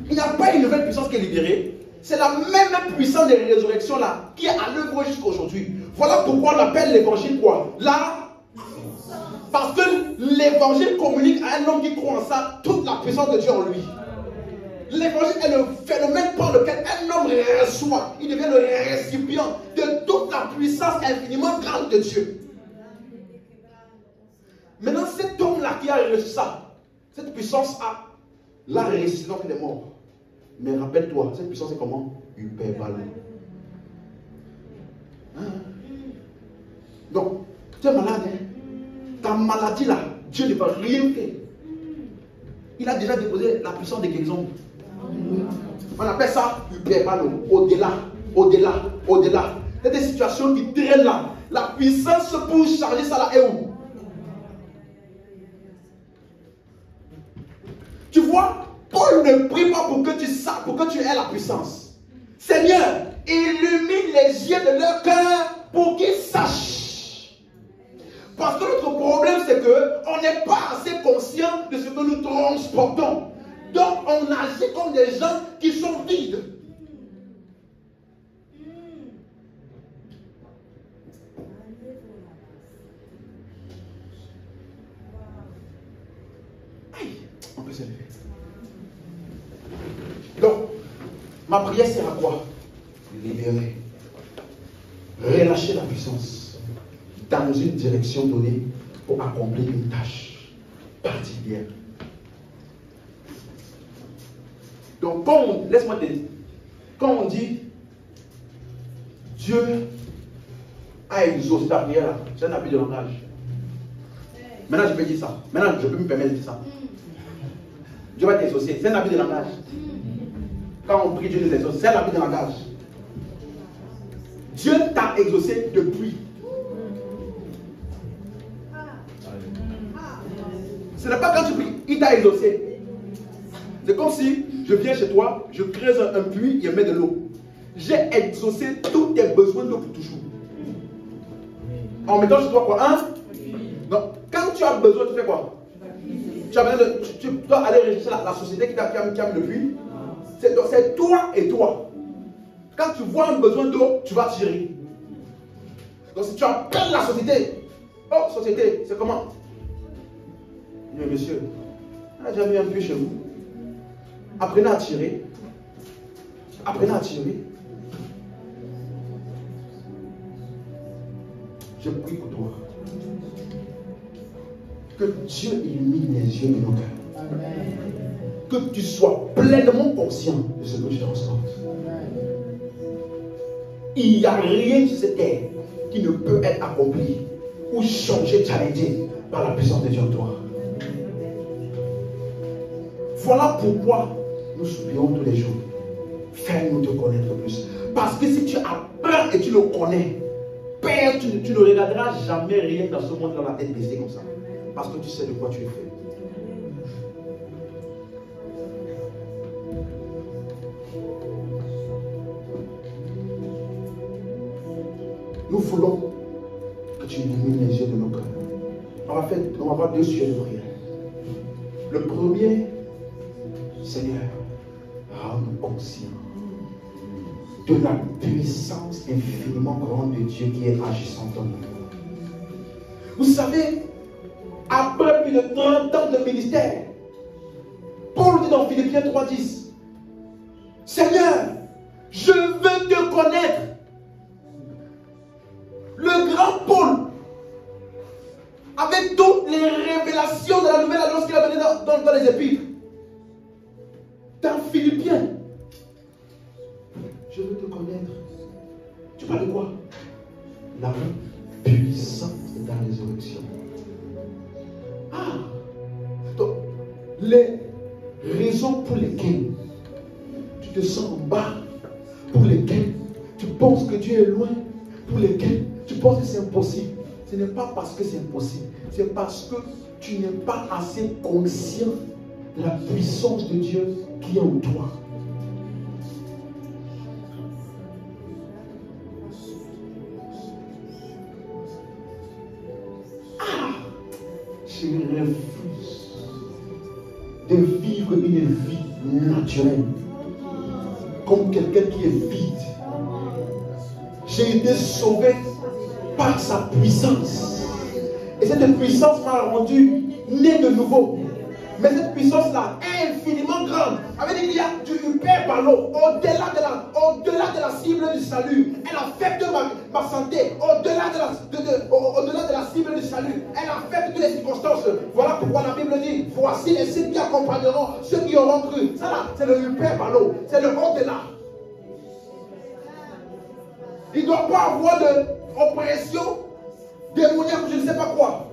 Il n'y a pas une nouvelle puissance qui est libérée. C'est la même puissance de résurrection là qui est à l'œuvre jusqu'à aujourd'hui. Voilà pourquoi on appelle l'évangile quoi? Là, parce que l'évangile communique à un homme qui croit en ça toute la puissance de Dieu en lui. L'évangile est le phénomène par lequel un homme reçoit, il devient le récipient de toute la puissance infiniment grande de Dieu. Maintenant, cet homme-là qui a reçu ça, cette puissance-là, l'a ressuscité donc il est mort. Mais rappelle-toi, cette puissance est comment? Hyperbole. Hein? Donc, tu es malade, hein? Ta maladie là, Dieu ne va rien faire. Il a déjà déposé la puissance de guérison. On appelle ça hyperbole, au-delà, au-delà, au-delà. Il y a des situations qui traînent là. La puissance pour changer ça là est où? Tu vois, Paul ne prie pas pour que tu saches, pour que tu aies la puissance. Seigneur, illumine les yeux de leur cœur pour qu'ils sachent. Parce que notre problème, c'est qu'on n'est pas assez conscient de ce que nous transportons. Donc, on agit comme des gens qui sont vides. Aïe, on peut s'élever. Donc, ma prière sert à quoi? Libérer. Relâcher la puissance dans une direction donnée pour accomplir une tâche particulière. Donc, laisse-moi te dire, quand on dit Dieu a exaucé ta prière, là, c'est un abus de langage. Maintenant, je peux dire ça. Maintenant, je peux me permettre de dire ça. Dieu va t'exaucer. C'est un abus de langage. Quand on prie, Dieu nous exauce. C'est un abus de langage. Dieu t'a exaucé depuis. Ce n'est pas quand tu pries, il t'a exaucé. C'est comme si je viens chez toi, je creuse un puits et je mets de l'eau. J'ai exaucé tous tes besoins d'eau pour toujours. En mettant chez toi quoi? Hein? Non. Quand tu as besoin, tu fais quoi? Tu as besoin de, tu dois aller rechercher la société qui a mis le puits. C'est toi et toi. Quand tu vois un besoin d'eau, tu vas tirer. Donc si tu appelles la société, oh société, c'est comment? Mais monsieur, on a déjà mis un puits chez vous. Apprenez à tirer. Apprenez à tirer. Je prie pour toi. Que Dieu illumine les yeux de nos cœurs. Que tu sois pleinement conscient de ce que je transporte. Il n'y a rien sur cette terre qui ne peut être accompli ou changé, challengé par la puissance de Dieu en toi. Voilà pourquoi nous supplions tous les jours. Fais-nous te connaître plus. Parce que si tu apprends et tu le connais, Père, tu ne regarderas jamais rien dans ce monde dans la tête baissée comme ça. Parce que tu sais de quoi tu es fait. Nous voulons que tu illumines les yeux de nos cœurs. On va avoir deux sujets de prière. Le premier, Seigneur, rends-nous conscients de la puissance infiniment grande de Dieu qui est agissante en nous. Vous savez, après plus de 30 ans de ministère, Paul dit dans Philippiens 3:10, Seigneur, je veux te connaître. Le grand Paul, avec toutes les révélations de la nouvelle alliance qu'il a donné dans les épîtres, dans la plus puissante de la résurrection. Donc, les raisons pour lesquelles tu te sens en bas, pour lesquelles tu penses que Dieu est loin, pour lesquelles tu penses que c'est impossible, ce n'est pas parce que c'est impossible, c'est parce que tu n'es pas assez conscient de la puissance de Dieu qui est en toi. Je refuse de vivre une vie naturelle comme quelqu'un qui est vide. J'ai été sauvé par sa puissance. Et cette puissance m'a rendu né de nouveau. Mais cette puissance-là est infiniment grande. Avec dit qu'il y a du hyper ballot au-delà de la cible du salut. Elle affecte ma santé. Au-delà de la cible du salut. Elle affecte toutes les circonstances. Voilà pourquoi la Bible dit, voici les signes qui accompagneront ceux qui auront cru. Ça là, c'est le hyper ballot. C'est le au-delà. Il ne doit pas avoir d'oppression démoniaque, je ne sais pas quoi.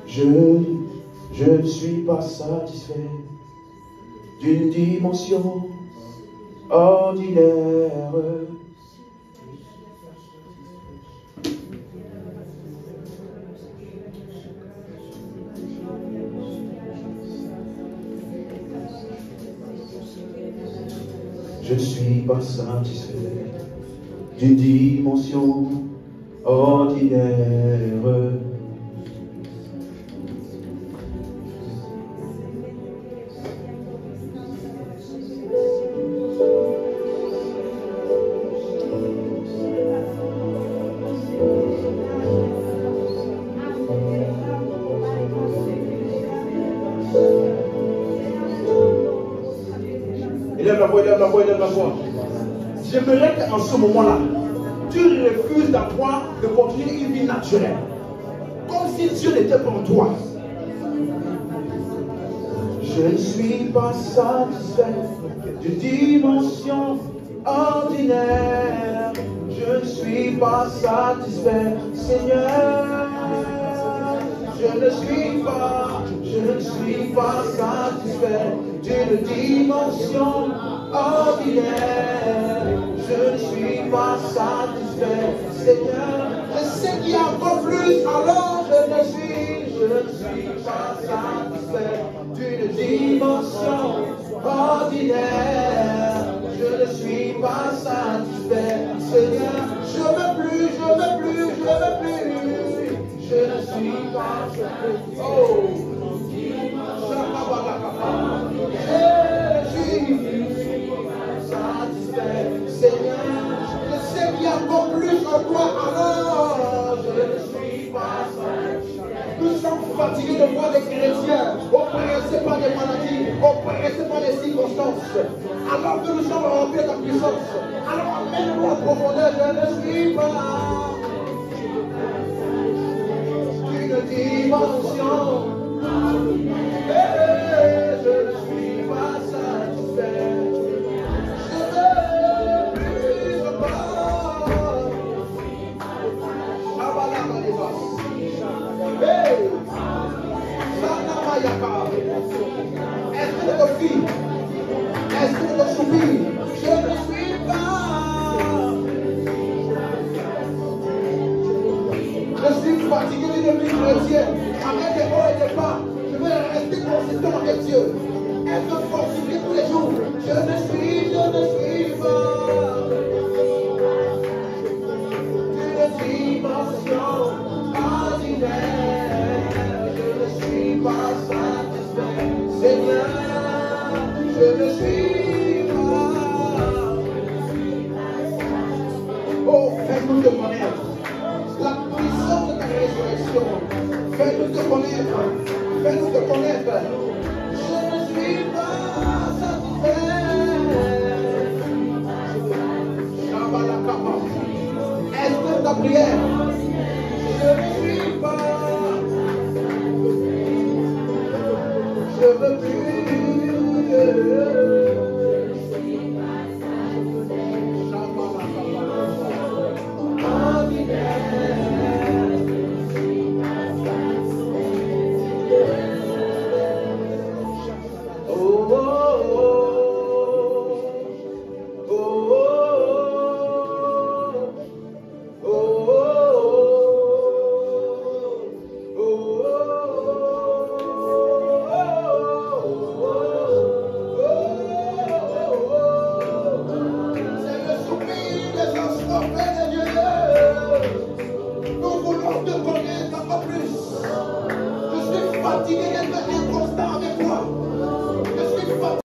Je ne suis pas satisfait d'une dimension ordinaire. Je ne suis pas satisfait d'une dimension ordinaire. Élève la voix. J'aimerais qu'en ce moment-là, tu refuses d'avoir, de continuer une vie naturelle. Comme si Dieu n'était pas en toi. Je ne suis pas satisfait d'une dimension ordinaire. Je ne suis pas satisfait, Seigneur. Je ne suis pas satisfait d'une dimension ordinaire. Je ne suis pas satisfait, Seigneur. Je sais qu'il y a encore plus, alors je ne suis pas satisfait d'une dimension ordinaire. Je ne suis pas satisfait, Seigneur. Je veux plus. Je ne suis pas satisfait. Oh, satisfait, Seigneur. Je sais qu'il y a encore plus en toi, alors je ne suis pas satisfait. Nous sommes fatigués de voir des chrétiens oppressés par des maladies, oppressés par des circonstances, alors que nous sommes remplis de ta puissance. Alors amène-nous en profondeur. Je ne suis pas d'une dimension. Je ne suis pas satisfait. Est-ce que te fille? Est-ce que te soupir? Je ne suis pas. Je suis fatigué d'une vie chrétienne avec des hauts et des bas. Je vais rester consistant Open